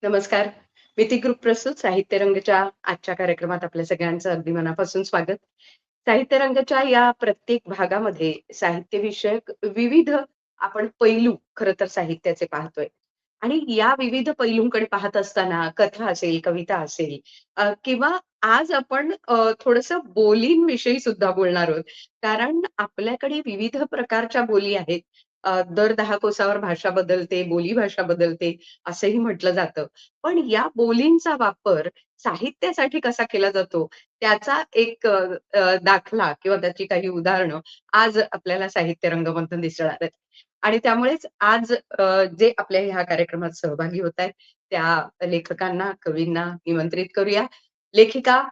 नमस्कार. मिती ग्रुप प्रस्तुत साहित्य रंगच्या आजच्या कार्यक्रमात आपल्या सगळ्यांचं अगदी मनापासून स्वागत. साहित्य रंगच्या या प्रत्येक भागामध्ये साहित्य विषयक विविध आपण पैलू खरं तर साहित्याचे पाहतोय. आणि या विविध पैलूंकडे पाहत असताना कथा असेल, कविता असेल किंवा आज आपण थोडंसं बोलींविषयी सुद्धा बोलणार आहोत. कारण आपल्याकडे विविध प्रकारच्या बोली आहेत. दर 10 कोसावर भाषा बदलते, बोली भाषा बदलते असंही म्हटलं जातं. पण या बोलींचा वापर साहित्यासाठी कसा केला जातो, त्याचा एक दाखला किंवा त्याची काही उदाहरणं आज आपल्याला साहित्य रंगमधून दिसणार आहेत. आणि त्यामुळेच आज जे आपल्या ह्या कार्यक्रमात सहभागी होत आहेत, त्या लेखकांना, कवींना निमंत्रित करूया. लेखिका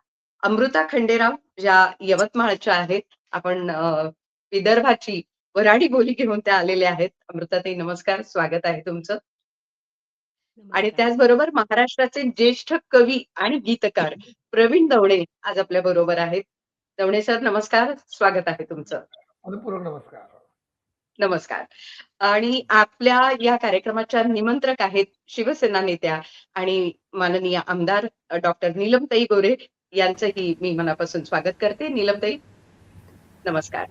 अमृता खंडेराव ज्या यवतमाळच्या आहेत. आपण विदर्भाची वऱ्हाडी बोली घेऊन त्या आलेल्या आहेत. अमृताताई नमस्कार, स्वागत आहे तुमचं. आणि नमस्कार. त्याचबरोबर महाराष्ट्राचे ज्येष्ठ कवी आणि गीतकार प्रवीण दवणे आज आपल्या बरोबर आहेत. दवणे सर नमस्कार, स्वागत आहे तुमचं. अनुपूरक नमस्कार. नमस्कार. आणि आपल्या या कार्यक्रमाच्या निमंत्रक आहेत शिवसेना नेत्या आणि माननीय आमदार डॉक्टर नीलमताई गोरे यांचंही मी मनापासून स्वागत करते. नीलमताई नमस्कार.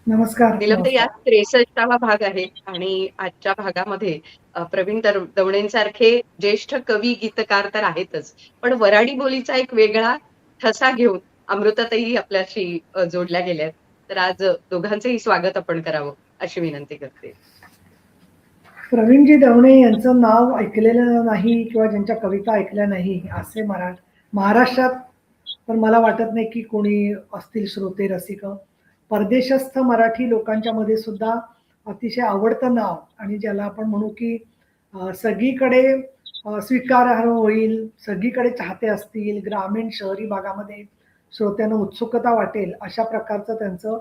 नमस्कार. नीलमताई आज 63वा भाग आहे आणि आजच्या भागामध्ये प्रवीण दवणेंसारखे ज्येष्ठ कवी गीतकार तर आहेतच, पण वऱ्हाडी बोलीचा एक वेगळा ठसा घेऊन अमृताताई आपल्याशी जोडल्या गेल्यात. तर आज दोघांचंही स्वागत आपण करावं अशी विनंती करते. प्रवीणजी दवणे यांचं नाव ऐकलेलं नाही किंवा ज्यांच्या कविता ऐकल्या नाही असे महाराष्ट्रात तर मला वाटत नाही की कोणी असतील श्रोते रसिक. परदेशस्थ मराठी लोकांच्या मध्ये सुद्धा अतिशय आवडतं नाव आणि ज्याला आपण म्हणू की सगळीकडे स्वीकारार्ह होईल, सगळीकडे चाहते असतील, ग्रामीण शहरी भागामध्ये श्रोत्यांना उत्सुकता वाटेल अशा प्रकारचं त्यांचं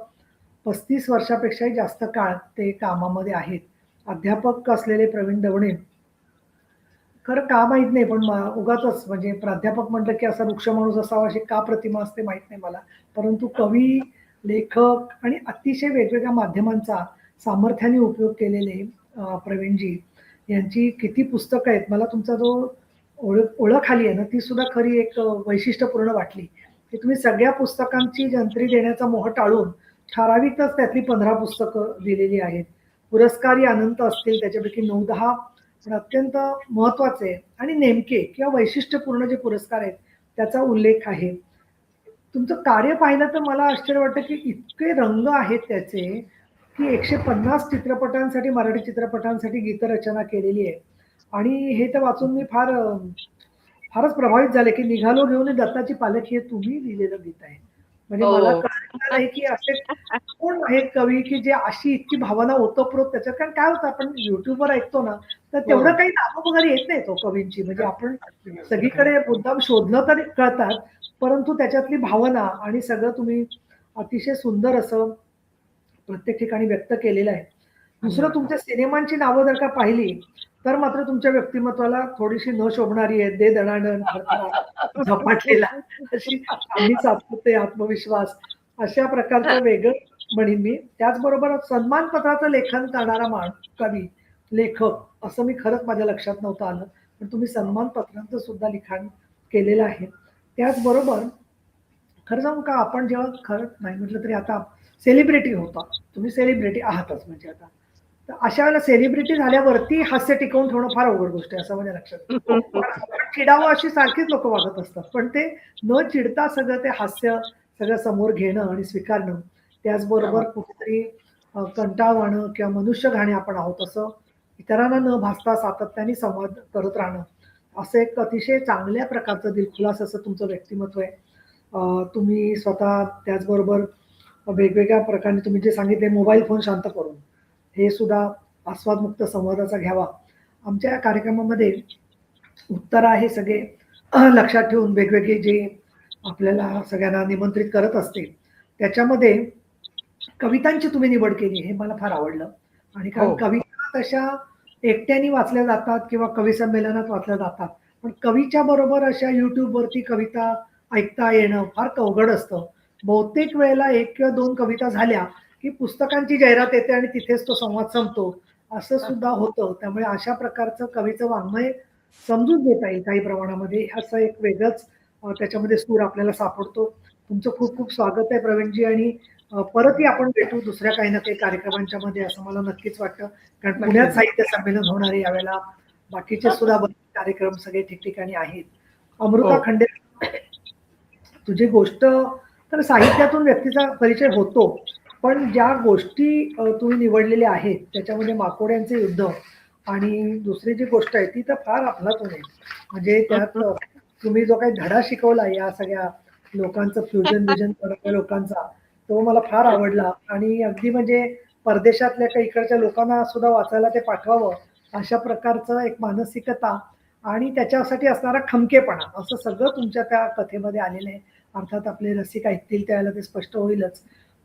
35 वर्षापेक्षाही जास्त काळ ते कामामध्ये आहेत. अध्यापक असलेले प्रवीण दवणे खरं का माहित नाही, पण उगाचच म्हणजे प्राध्यापक म्हटलं की असा वृक्ष माणूस असावा अशी का प्रतिमा असते माहित नाही मला, परंतु कवी, लेखक आणि अतिशय वेगवेगळ्या माध्यमांचा सामर्थ्याने उपयोग केलेले प्रवीणजी यांची किती पुस्तकं आहेत. मला तुमचा जो ओळख आली आहे ना, ती सुद्धा खरी एक वैशिष्ट्यपूर्ण वाटली की तुम्ही सगळ्या पुस्तकांची जंत्री देण्याचा मोह टाळून ठराविकच त्यातली 15 पुस्तकं दिलेली आहेत. पुरस्कारही अनंत असतील, त्याच्यापैकी 9-10 पण अत्यंत महत्वाचे आणि नेमके किंवा वैशिष्ट्यपूर्ण जे पुरस्कार आहेत त्याचा उल्लेख आहे. तुमचं कार्य पाहिलं तर मला आश्चर्य वाटतं की इतके रंग आहेत त्याचे की 150 चित्रपटांसाठी, मराठी चित्रपटांसाठी गीतरचना केलेली आहे. आणि हे तर वाचून मी फारच प्रभावित झाले की निघालो घेऊन दत्ताची पालखी हे तुम्ही लिहिलेलं गीत आहे. म्हणजे मला कळलं नाही की असे कोण आहेत कवी की जे अशी इतकी भावना ओतप्रोत त्याच्यात. कारण काय होतं, आपण युट्यूबवर ऐकतो ना तर तेवढं काही नावं वगैरे येत नाही तो कवींची. म्हणजे आपण सगळीकडे मुद्दाम शोधलं तरी कळतात, परंतु त्याच्यातली भावना आणि सगळं तुम्ही अतिशय सुंदर असं प्रत्येक ठिकाणी व्यक्त केलेलं आहे. दुसरं, तुमच्या सिनेमांची नावं जर का पाहिली तर मात्र तुमच्या व्यक्तिमत्वाला थोडीशी न शोभणारी आहे. दे दणाणन, थरथरा, झपाटलेला, अशी आम्ही सातपुते, आत्मविश्वास अशा प्रकारचं वेगळं म्हणेन मी. त्याचबरोबर सन्मानपत्राचं लेखन करणारा कवी, लेखक असं मी खरंच माझ्या लक्षात नव्हतं आलं, पण तुम्ही सन्मानपत्रांचं सुद्धा लिखाण केलेलं आहे. त्याचबरोबर खरं सांगू का, आपण जेव्हा खरं नाही म्हटलं तरी आता सेलिब्रिटी होता, तुम्ही सेलिब्रिटी आहातच म्हणजे आता, तर अशा वेळेला सेलिब्रिटी झाल्यावरती हास्य टिकवून ठेवणं फार अवघड गोष्ट आहे असं माझ्या लक्षात. आपण चिडावं अशी सारखीच लोक वागत असतात, पण ते न चिडता सगळं ते हास्य सगळं समोर घेणं आणि स्वीकारणं, त्याचबरोबर कुठेतरी कंटाळवाणं किंवा मनुष्य घाणे आपण आहोत असं इतरांना न भासता सातत्याने संवाद करत राहणं, असं एक अतिशय चांगल्या प्रकारचं दिलखुलास असं तुमचं व्यक्तिमत्व आहे. तुम्ही स्वतः त्याचबरोबर वेगवेगळ्या प्रकारे तुम्ही जे सांगितले मोबाईल फोन शांत करून, हे सुद्धा आस्वादमुक्त संवादाचा घ्यावा. आमच्या कार्यक्रमामध्ये उत्तर आहे सगळे लक्षात ठेवून वेगवेगळे जे आपल्याला सगळ्यांना निमंत्रित करत असते, त्याच्यामध्ये कवितांची तुम्ही निवड केली हे मला फार आवडलं. आणि कारण कविता तशा एकट्याने वाचल्या जातात किंवा कवी संमेलनात वाचल्या जातात, पण कवीच्या बरोबर अशा युट्यूबवरती कविता ऐकता येणं फार अवघड असतं. बहुतेक वेळेला 1 किंवा 2 कविता झाल्या की पुस्तकांची जाहिरात येते आणि तिथेच तो संवाद संपतो असं सुद्धा होतं. त्यामुळे अशा प्रकारचं कवीचं वाङ्मय समजून घेता येईल काही प्रमाणामध्ये असं एक वेगळंच त्याच्यामध्ये सूर आपल्याला सापडतो. तुमचं खूप खूप स्वागत आहे प्रवीणजी आणि परतही आपण भेटू दुसऱ्या काही ना काही कार्यक्रमांच्या मध्ये असं मला नक्कीच वाटतं. कारण पुण्यात नक्कीच. साहित्य संमेलन होणार आहे यावेळेला. बाकीचे सुद्धा बरेच कार्यक्रम सगळे ठिकठिकाणी आहेत. हो. अमृता खंडे, तुझी गोष्ट तर साहित्यातून व्यक्तीचा परिचय होतो. पण ज्या गोष्टी तुम्ही निवडलेल्या आहेत त्याच्यामध्ये माकोड्यांचे युद्ध आणि दुसरी जी गोष्ट आहे ती तर फार अफलातून आहे. म्हणजे हं, त्यात हं. तुम्ही जो काही धडा शिकवला या सगळ्या लोकांचं फ्युजन विजन करणाऱ्या लोकांचा, तो मला फार आवडला आणि अगदी म्हणजे परदेशातल्या काही इकडच्या लोकांना सुद्धा वाचायला ते पाठवावं अशा प्रकारचं एक मानसिकता आणि त्याच्यासाठी असणारा खमकेपणा असं सगळं तुमच्या त्या कथेमध्ये आलेलं आहे. अर्थात आपले रसिक ऐकतील त्यावेळेला ते स्पष्ट होईलच.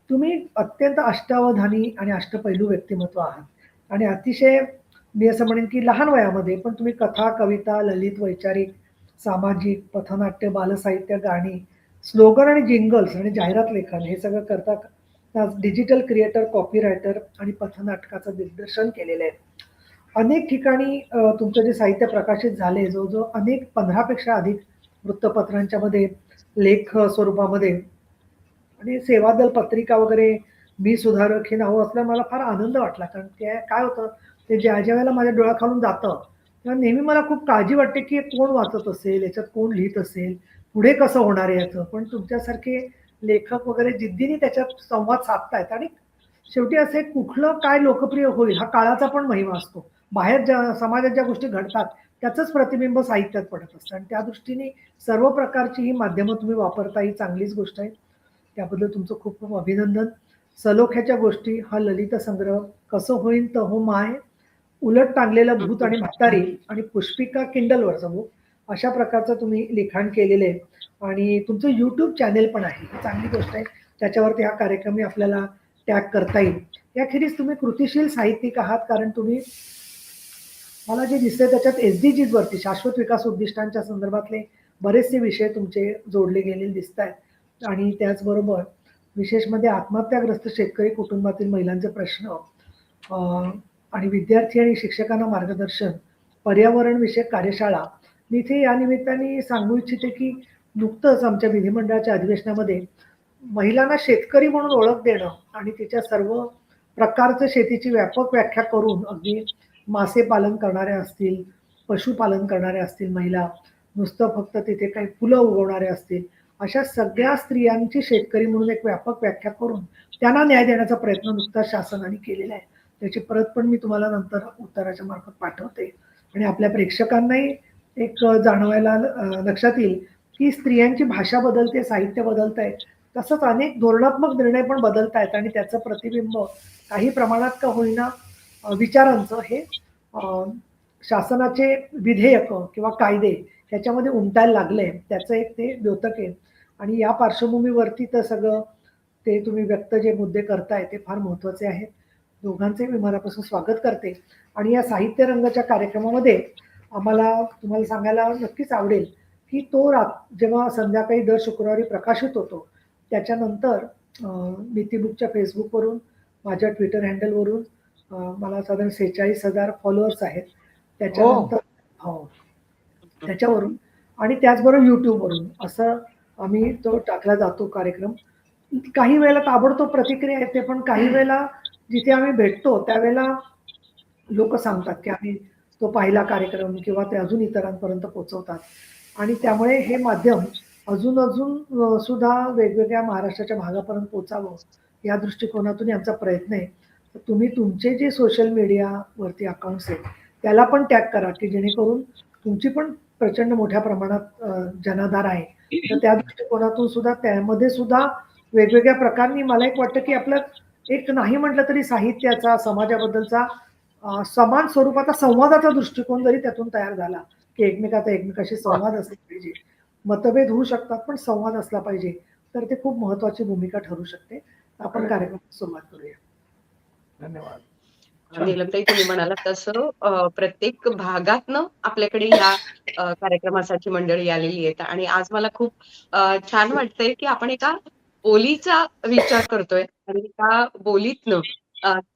तुम्ही अत्यंत अष्टावधानी आणि अष्टपैलू व्यक्तिमत्व आहात आणि अतिशय मी असं म्हणेन की लहान वयामध्ये पण तुम्ही कथा, कविता, ललित, वैचारिक, सामाजिक, पथनाट्य, बालसाहित्य, गाणी, स्लोगन आणि जिंगल्स आणि जाहिरात लेखन हे सगळं करता डिजिटल क्रिएटर, कॉपी रायटर आणि पथनाटकाचं दिग्दर्शन केलेलं आहे. अनेक ठिकाणी तुमचं जे साहित्य प्रकाशित झाले जवळजवळ अनेक 15 पेक्षा अधिक वृत्तपत्रांच्या मध्ये लेख स्वरूपामध्ये आणि सेवादल पत्रिका वगैरे मी सुधारक हे नावं असल्यावर मला फार आनंद वाटला. कारण ते काय होतं, ते ज्या वेळेला माझ्या डोळ्याखालून जातं, तेव्हा नेहमी मला खूप काळजी वाटते, की हे कोण वाचत असेल, याच्यात कोण लिहीत असेल, पुढे कसं होणार आहे याचं. पण तुमच्यासारखे लेखक वगैरे जिद्दीने त्याच्यात संवाद साधतायत आणि शेवटी असे कुठलं काय लोकप्रिय होईल हा काळाचा पण महिमा असतो. बाहेर ज्या समाजात ज्या गोष्टी घडतात, त्याचंच प्रतिबिंब साहित्यात पडत असतं आणि त्या दृष्टीने सर्व प्रकारची ही माध्यमं तुम्ही वापरता ही चांगलीच गोष्ट आहे. त्याबद्दल तुमचं खूप खूप अभिनंदन. सलोख्याच्या गोष्टी हा ललित संग्रह, कसं होईन तर हो माय, उलट टांगलेलं हं, भूत हं. आणि म्हातारी आणि पुष्पिका किंडलवरचं बुक अशा प्रकारचं तुम्ही लिखाण केलेलं आहे आणि तुमचं YouTube चॅनेल पण आहे. ही चांगली गोष्ट आहे. त्याच्यावरती हा कार्यक्रमही आपल्याला टॅग करता येईल. याखेरीज तुम्ही कृतिशील साहित्यिक आहात कारण तुम्ही मला जे दिसतंय त्याच्यात एस-डी-जीज वरती शाश्वत विकास उद्दिष्टांच्या संदर्भातले बरेचसे विषय तुमचे जोडले गेलेले दिसतायत आणि त्याचबरोबर विशेष म्हणजे आत्महत्याग्रस्त शेतकरी कुटुंबातील महिलांचे प्रश्न अ, आणि विद्यार्थी आणि शिक्षकांना मार्गदर्शन, पर्यावरण विषयक कार्यशाळा. मी इथे या निमित्ताने सांगू इच्छिते, की नुकतंच आमच्या विधिमंडळाच्या अधिवेशनामध्ये महिलांना शेतकरी म्हणून ओळख देणं आणि तिच्या सर्व प्रकारचं शेतीची व्यापक व्याख्या करून अगदी मासे पालन करणाऱ्या असतील, पशुपालन करणाऱ्या असतील महिला, नुसतं फक्त तिथे काही फुलं उगवणाऱ्या असतील, अशा सगळ्या स्त्रियांची शेतकरी म्हणून एक व्यापक व्याख्या करून त्यांना न्याय देण्याचा प्रयत्न नुकताच शासनाने केलेला आहे. त्याची परत पण मी तुम्हाला नंतर उत्तराच्या मार्फत पाठवते आणि आपल्या प्रेक्षकांनाही एक जाणवायला लक्षात येईल, की स्त्रियांची भाषा बदलते, साहित्य बदलतंय. तसंच अनेक धोरणात्मक निर्णय पण बदलतायत आणि त्याचं प्रतिबिंब काही प्रमाणात का होईना विचारांचं हे अ, शासनाचे विधेयकं किंवा कायदे ह्याच्यामध्ये उमटायला लागलंय. त्याचं एक ते द्योतक आहे आणि या पार्श्वभूमीवरती तर सगळं ते तुम्ही व्यक्त जे मुद्दे करताय ते फार महत्वाचे आहेत. दोघांचंही मी मनापासून स्वागत करते आणि या साहित्य रंगाच्या कार्यक्रमामध्ये आम्हाला तुम्हाला सांगायला नक्कीच आवडेल, की तो जेव्हा संध्याकाळी दर शुक्रवारी प्रकाशित होतो, त्याच्यानंतर नीती बुकच्या Facebookवरून, माझ्या Twitter हँडलवरून मला साधारण 46,000 फॉलोअर्स आहेत. हो. त्याच्यानंतर हो, त्याच्यावरून आणि त्याचबरोबर YouTubeवरून असं आम्ही तो टाकला जातो कार्यक्रम. काही वेळेला ताबडतोब प्रतिक्रिया येते, पण काही वेळेला जिथे आम्ही भेटतो त्यावेळेला लोकं सांगतात, की आम्ही तो पाहिला कार्यक्रम किंवा ते अजून इतरांपर्यंत पोहोचवतात आणि त्यामुळे हे माध्यम अजून सुद्धा वेगवेगळ्या महाराष्ट्राच्या भागापर्यंत पोहोचावं या दृष्टिकोनातून आमचा प्रयत्न आहे. तर तुम्ही तुमचे जे सोशल मीडियावरती अकाउंट्स आहेत, त्याला पण टॅग करा, की जेणेकरून तुमची पण प्रचंड मोठ्या प्रमाणात जनाधार आहे. तर त्या दृष्टिकोनातून सुद्धा त्यामध्ये सुद्धा वेगवेगळ्या प्रकारांनी मला एक वाटतं, की आपलं एक नाही म्हटलं तरी साहित्याचा, समाजाबद्दलचा समान स्वरूपाचा संवादाचा दृष्टिकोन जरी त्यातून तयार झाला, की एकमेकाशी वाह! संवाद असला पाहिजे. मतभेद होऊ शकतात, पण संवाद असला पाहिजे. तर ते खूप महत्वाची भूमिका ठरू शकते. आपण कार्यक्रमाची सुरुवात करूया. धन्यवाद. छान. नीलमताई तुम्ही म्हणालात तसं प्रत्येक भागातनं आपल्याकडे ह्या कार्यक्रमासाठी मंडळी आलेली आहेत आणि आज मला खूप छान वाटतंय, की आपण एका बोलीचा विचार करतोय आणि त्या बोलीतनं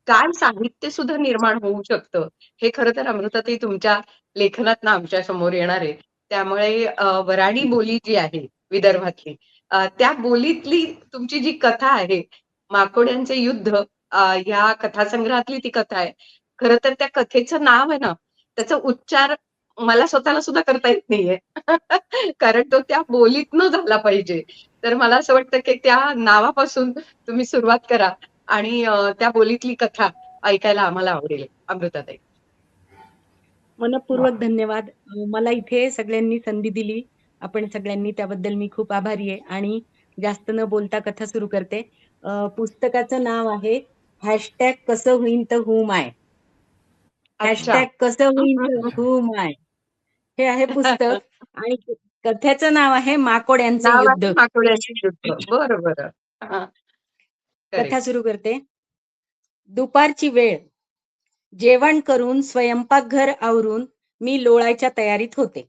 काय साहित्य सुद्धा निर्माण होऊ शकतं, हे खरं तर अमृताताई तुमच्या लेखनात ना आमच्या समोर येणार आहे. त्यामुळे वऱ्हाडी बोली जी आहे विदर्भातली, त्या बोलीतली तुमची जी कथा आहे, माकोड्यांचे युद्ध, ह्या कथासंग्रहातली ती कथा आहे. खरं तर त्या कथेचं नाव आहे ना, त्याचा उच्चार मला स्वतःला सुद्धा करता येत नाहीये. कारण तो त्या बोलीतनं झाला पाहिजे. तर मला असं वाटतं, की त्या नावापासून तुम्ही सुरुवात करा आणि त्या बोलीतली कथा ऐकायला आम्हाला आवडेल. अमृताताई. वा. मनःपूर्वक धन्यवाद. मला इथे सगळ्यांनी संधी दिली. आपण सगळ्यांनी त्याबद्दल मी खूप आभारी आहे आणि जास्त न बोलता कथा सुरू करते. पुस्तकाचं नाव आहे हॅशटॅग कसं होईन तर हू माय. अच्छा. हॅशटॅग कसं होईन तर हू माय. हे आहे पुस्तक आणि कथेचं नाव आहे माकोड्यांचं नाव युद्ध. आहे माकोड्यांचे युद्ध. बरं, बरं. हां, कथा करेक्ट. सुरू करते. दुपारची वेळ. जेवण करून स्वयंपाकघर आवरून मी लोळायच्या तयारीत होते.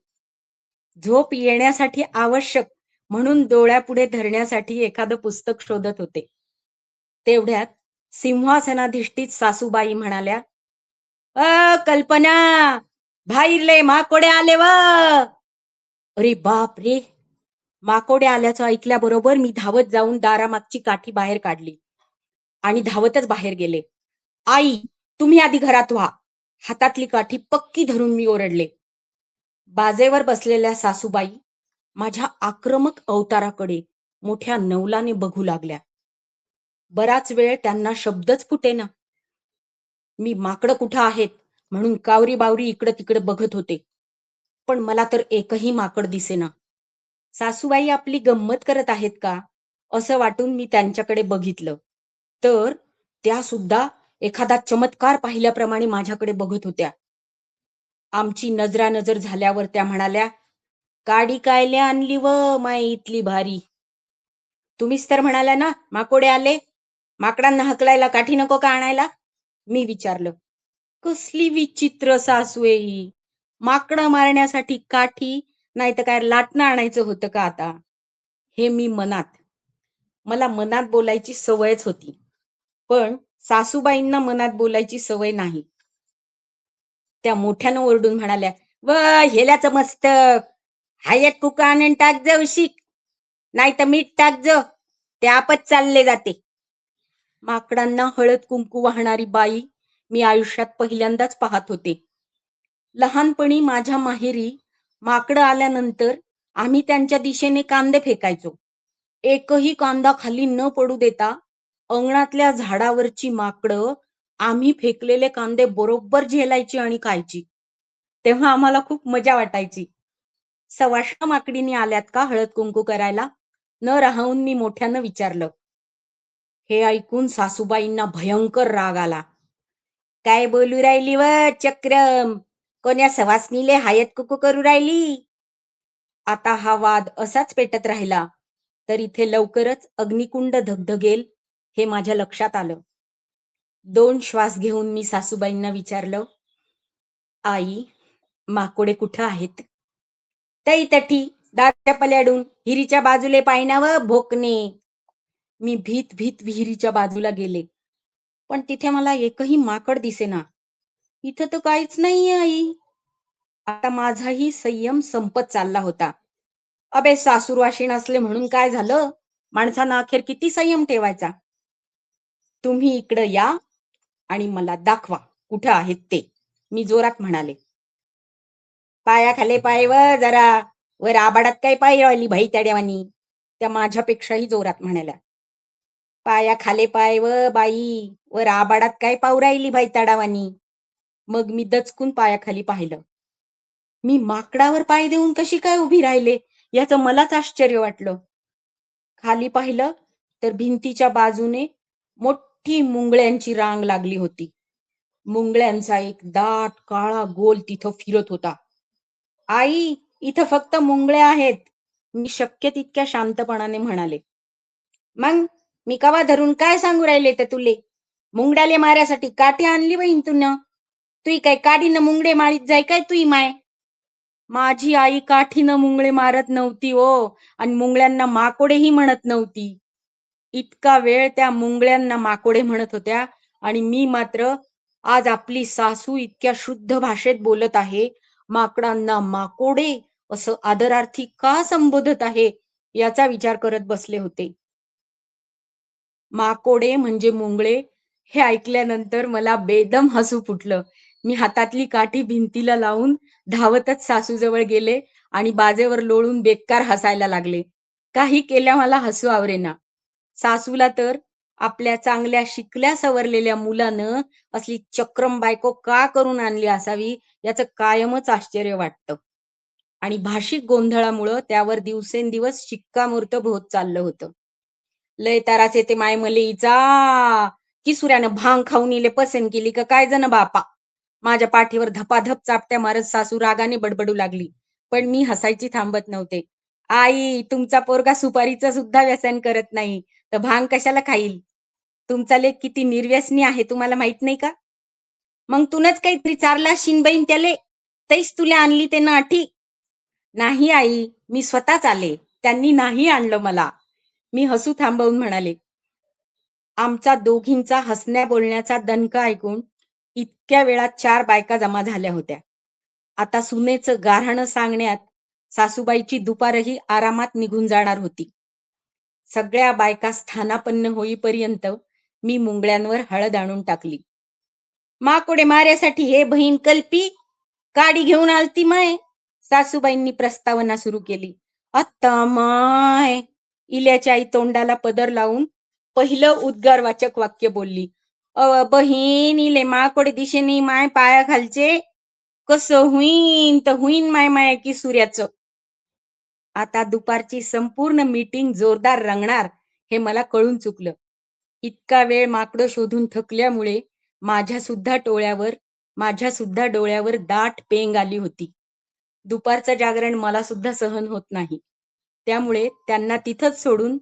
झोप येण्यासाठी आवश्यक म्हणून डोळ्यापुढे धरण्यासाठी एखादं पुस्तक शोधत होते. तेवढ्यात सिंहासनाधिष्ठित सासूबाई म्हणाल्या, कल्पना, बाहेरले माकोडे आले व. अरे बाप रे. माकोडे आल्याचं ऐकल्याबरोबर मी धावत जाऊन दारामागची काठी बाहेर काढली आणि धावतच बाहेर गेले. आई, तुम्ही आधी घरात व्हा. हातातली काठी पक्की धरून मी ओरडले. बाजेवर बसलेल्या सासूबाई माझ्या आक्रमक अवताराकडे मोठ्या नवलाने बघू लागल्या. बराच वेळ त्यांना शब्दच फुटेना. मी माकडं कुठं आहेत म्हणून कावरी बावरी इकडं तिकडं बघत होते, पण मला तर एकही माकड दिसेना. सासूबाई आपली गंमत करत आहेत का असं वाटून मी त्यांच्याकडे बघितलं, तर त्या सुद्धा एखादा चमत्कार पाहिल्याप्रमाणे माझ्याकडे बघत होत्या. आमची नजरानजर झाल्यावर त्या म्हणाल्या, काडी कायले आणली व माय इथली भारी. तुम्हीच तर म्हणाल्या ना माकोडे आले, माकडांना हकलायला काठी नको का आणायला? मी विचारलं. कसली विचित्र सासू आहे ही. माकडं मारण्यासाठी काठी नाही तर काय लाटणं आणायचं होतं का आता? हे मी मनात. मला मनात बोलायची सवयच होती, पण सासूबाईंना मनात बोलायची सवय नाही. त्या मोठ्यानं ओरडून म्हणाल्या, व हेल्याचं मस्तक, हायत कुका आणून टाक जाऊ शिक, नाही तर मीठ टाक ज, ते आपच चालले जाते. माकडांना हळद कुंकू वाहणारी बाई मी आयुष्यात पहिल्यांदाच पाहत होते. लहानपणी माझ्या माहेरी माकडं आल्यानंतर आम्ही त्यांच्या दिशेने कांदे फेकायचो. एकही कांदा खाली न पडू देता अंगणातल्या झाडावरची माकडं आम्ही फेकलेले कांदे बरोबर झेलायची आणि खायची. तेव्हा आम्हाला खूप मजा वाटायची. सवाष्ण माकडीनी आल्यात का हळद कुंकू करायला? न राहून मी मोठ्यानं विचारलं. हे ऐकून सासूबाईंना भयंकर राग आला. काय बोलू राहिली व चक्रम, कोण्या सवासनीले हळद कुंकू करू राहिली? आता हा वाद असाच पेटत राहिला तर इथे लवकरच अग्निकुंड धगधगेल हे माझ्या लक्षात आलं. 2 श्वास घेऊन मी सासूबाईंना विचारलं, आई, माकोडे कुठं आहेत? तई तठी दाराच्या पल्याडून हिरीच्या बाजूले पायनावं भोकणे. मी भीत भीत विहिरीच्या बाजूला गेले, पण तिथे मला एकही माकड दिसेना. इथं तर काहीच नाहीये आई. आता माझाही संयम संपत चालला होता. अबे सासूरवाशीण असले म्हणून काय झालं? माणसानं अखेर किती संयम ठेवायचा? तुम्ही इकडं या आणि मला दाखवा कुठं आहेत ते, मी जोरात म्हणाले. पायाखाले पाय व जरा, वर आबाडात काय पाय राहिली भाई त्याड्यावानी, त्या माझ्यापेक्षाही जोरात म्हणाल्या. पायाखाले पाय व बाई, वर आबाडात काय पाऊ राहिली भाई ताडावानी. मग मी दचकून पायाखाली पाहिलं. मी माकडावर पाय देऊन कशी काय उभी राहिले याचं मलाच आश्चर्य वाटलं. खाली पाहिलं तर भिंतीच्या बाजूने मोठी मुंगळ्यांची रांग लागली होती. मुंगळ्यांचा एक दाट काळा गोल तिथं फिरत होता. आई, इथं फक्त मुंगळ्या आहेत, मी शक्य तितक्या शांतपणाने म्हणाले. मग मी कवा धरून काय सांगू राहिले तर तुले? मुंगड्याले माऱ्यासाठी काठी आणली बहीण तुन. तुई काय काडीनं मुंगडे मारीत जाय काय तुई माय? माझी आई काठीनं मुंगळे मारत नव्हती हो, आणि मुंगळ्यांना माकोडेही म्हणत नव्हती. इतका वेळ त्या मुंगळ्यांना माकोडे म्हणत होत्या आणि मी मात्र आज आपली सासू इतक्या शुद्ध भाषेत बोलत आहे माकडांना माकोडे असं आदरार्थी का संबोधत आहे याचा विचार करत बसले होते. माकोडे म्हणजे मुंगळे हे ऐकल्यानंतर मला बेदम हसू फुटलं. मी हातातली काठी भिंतीला लावून धावतच सासूजवळ गेले आणि बाजेवर लोळून बेकार हसायला लागले. काही केल्या मला हसू आवरेना. सासूला तर आपल्या चांगल्या शिकल्या सवरलेल्या मुलानं असली चक्रम बायको का करून आणली असावी याचं कायमच आश्चर्य वाटतं. आणि भाषिक गोंधळामुळं त्यावर दिवसेंदिवस शिक्कामोर्तब होत चाललं होतं. लय ताराचे ते माय मले इचा किसुऱ्यानं भांग खाऊन इले पसंत केली का काय जण बापा. माझ्या पाठीवर धपाधप चापट्या मारत सासू रागाने बडबडू लागली. पण मी हसायची थांबत नव्हते. आई, तुमचा पोरगा सुपारीचं सुद्धा व्यसन करत नाही, तर भांग कशाला खाईल? तुमचा लेक किती निर्व्यसनी आहे तुम्हाला माहित नाही का? मग तूनच काहीतरी चारला शिनबाईन त्याले, तैस तुला आणली ते नाठी. नाही आई, मी स्वतःच आले. त्यांनी नाही आणलं मला. मी हसू थांबवून म्हणाले. आमचा दोघींचा हसण्या बोलण्याचा दणका ऐकून इतक्या वेळात 4 बायका जमा झाल्या होत्या. आता सुनेचं गाऱ्हाणं सांगण्यात सासूबाईची दुपारही आरामात निघून जाणार होती. सगळ्या बायका स्थानापन्न होईपर्यंत मी मुंगळ्यांवर हळद आणून टाकली. माकोडे माऱ्यासाठी हे बहीण कल्पी काडी घेऊन आलती माय. सासूबाईंनी प्रस्तावना सुरू केली. आत्ता माय. इल्याच्या आई तोंडाला पदर लावून पहिलं उद्गारवाचक वाक्य बोलली. बहीण इले माकोडे दिशेने माय पाया खालचे. कसं हुईन तर हुईन माय माय की सूर्याचं. आता दुपारची संपूर्ण मीटिंग जोरदार रंगणार हे मला कळून चुकलं. इतका वेळ माकडं शोधून थकल्यामुळे माझ्या सुद्धा डोळ्यावर दाट पेंग आली होती. दुपारचं जागरण मला सुद्धा सहन होत नाही. त्यामुळे त्यांना तिथंच सोडून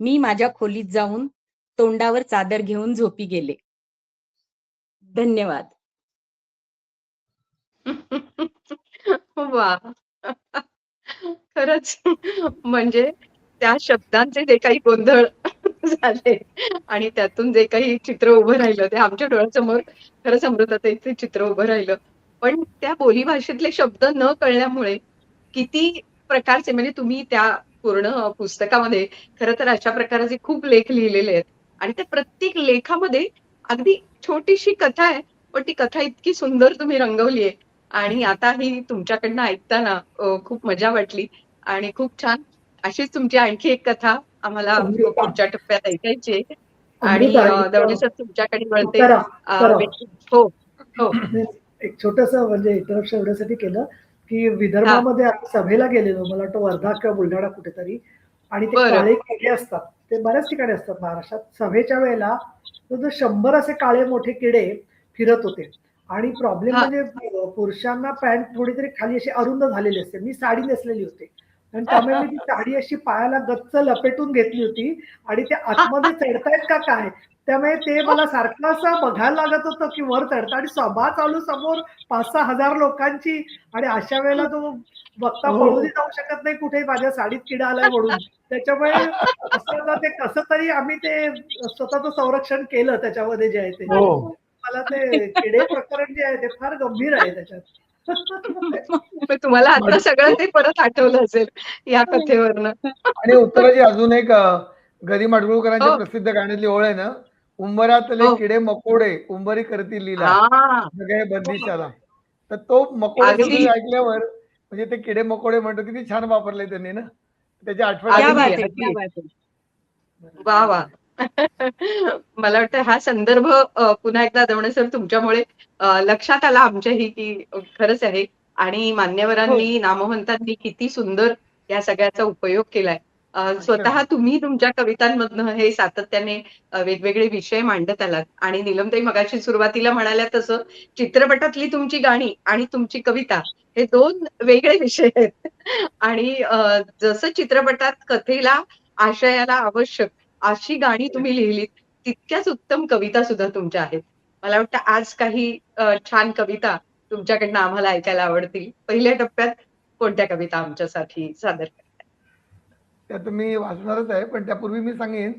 मी माझ्या खोलीत जाऊन तोंडावर चादर घेऊन झोपी गेले. धन्यवाद. वा. खरंच म्हणजे त्या शब्दांचे जे काही गोंधळ झाले आणि त्यातून जे काही चित्र उभं राहिलं ते आमच्या डोळ्यासमोर खरंच अमृताताईचे चित्र उभं राहिलं. पण त्या बोलीभाषेतले शब्द न कळल्यामुळे किती प्रकारचे म्हणजे तुम्ही त्या पूर्ण पुस्तकामध्ये खरं तर अशा प्रकारचे खूप लेख लिहिलेले आहेत आणि त्या प्रत्येक लेखामध्ये अगदी छोटीशी कथा आहे, पण ती कथा इतकी सुंदर तुम्ही रंगवली आहे आणि आता ही तुमच्याकडनं ऐकताना खूप मजा वाटली आणि खूप छान. अशीच तुमची आणखी एक कथा आम्हाला अमृता पुढच्या टप्प्यात ऐकायची आहे आणि अमृता दवणे सर तुमच्याकडे वळते. करा करा. हो, हो. एक छोटस म्हणजे इंटरप्शन एवढ्यासाठी केलं की हां, विदर्भामध्ये आम्ही सभेला गेलेलो, मला वाटतं वर्धा किंवा बुलढाणा कुठेतरी. आणि ते बरं. काळे किडे असतात, ते बऱ्याच ठिकाणी असतात महाराष्ट्रात. सभेच्या वेळेला जवळजवळ 100 असे काळे मोठे किडे फिरत होते. आणि प्रॉब्लेम हां. म्हणजे पुरुषांना पॅन्ट थोडीतरी खाली अशी अरुंद झालेली असते, मी साडी नेसलेली होती आणि त्यामुळे मी ती साडी अशी पायाला गच्च लपेटून घेतली होती आणि ते आतमध्ये चढतायत का काय, त्यामुळे ते मला सारखं असं बघायला लागत होतं की वर चढतं आणि सभा चालू समोर 5-6 हजार लोकांची. आणि अशा वेळेला तो वक्ता पळूनही हो. जाऊ शकत नाही कुठे, माझ्या साडीत किडा आलाय म्हणून. त्याच्यामुळे असं ना ते कसं तरी आम्ही ते स्वतःचं संरक्षण केलं त्याच्यामध्ये जे आहे ते. हो. मला ते किडे प्रकरण जे आहे ते फार गंभीर आहे त्याच्यात. मग तुम्हाला आता सगळं ते परत आठवलं असेल या कथेवरनं. आणि उत्तराची अजून एक गरी माडगुळकरांच्या हो, प्रसिद्ध गाण्यातली ओळ आहे ना, उंबरातले हो. किडे मकोडे उंबरी करती लीला हां. सगळे बंदिशाला. तर तो मकोडे शब्द अगदी, ऐकल्यावर म्हणजे ते किडे मकोडे म्हणतो किती छान वापरले त्यांनी ना, त्याची आठवण क्या आली अगदी, बात मला. है, क्या अगदी. बात है. वाह! वाह! मला वाटतं हा संदर्भ पुन्हा एकदा दवणे सर तुमच्यामुळे लक्षात आला आमच्याही, की खरंच आहे आणि हो. मान्यवरांनी, नामवंतांनी किती सुंदर या सगळ्याचा उपयोग केलाय. अच्छा. स्वतः तुम्ही तुमच्या कवितांमधनं हे सातत्याने वेगवेगळे विषय मांडत आलात आणि नीलमताई मगाशी सुरुवातीला म्हणाल्या तसं चित्रपटातली तुमची गाणी आणि तुमची कविता हे 2 वेगळे विषय आहेत. आणि जसं चित्रपटात कथेला, आशयाला आवश्यक अशी गाणी तुम्ही लिहिलीत, तितक्याच उत्तम कविता सुद्धा तुमच्या आहेत. मला वाटतं आज काही छान कविता तुमच्याकडनं आम्हाला ऐकायला आवडतील. पहिल्या टप्प्यात कोणत्या कविता आमच्यासाठी सादर करताय? त्यात मी वाचणारच आहे, पण त्यापूर्वी मी सांगेन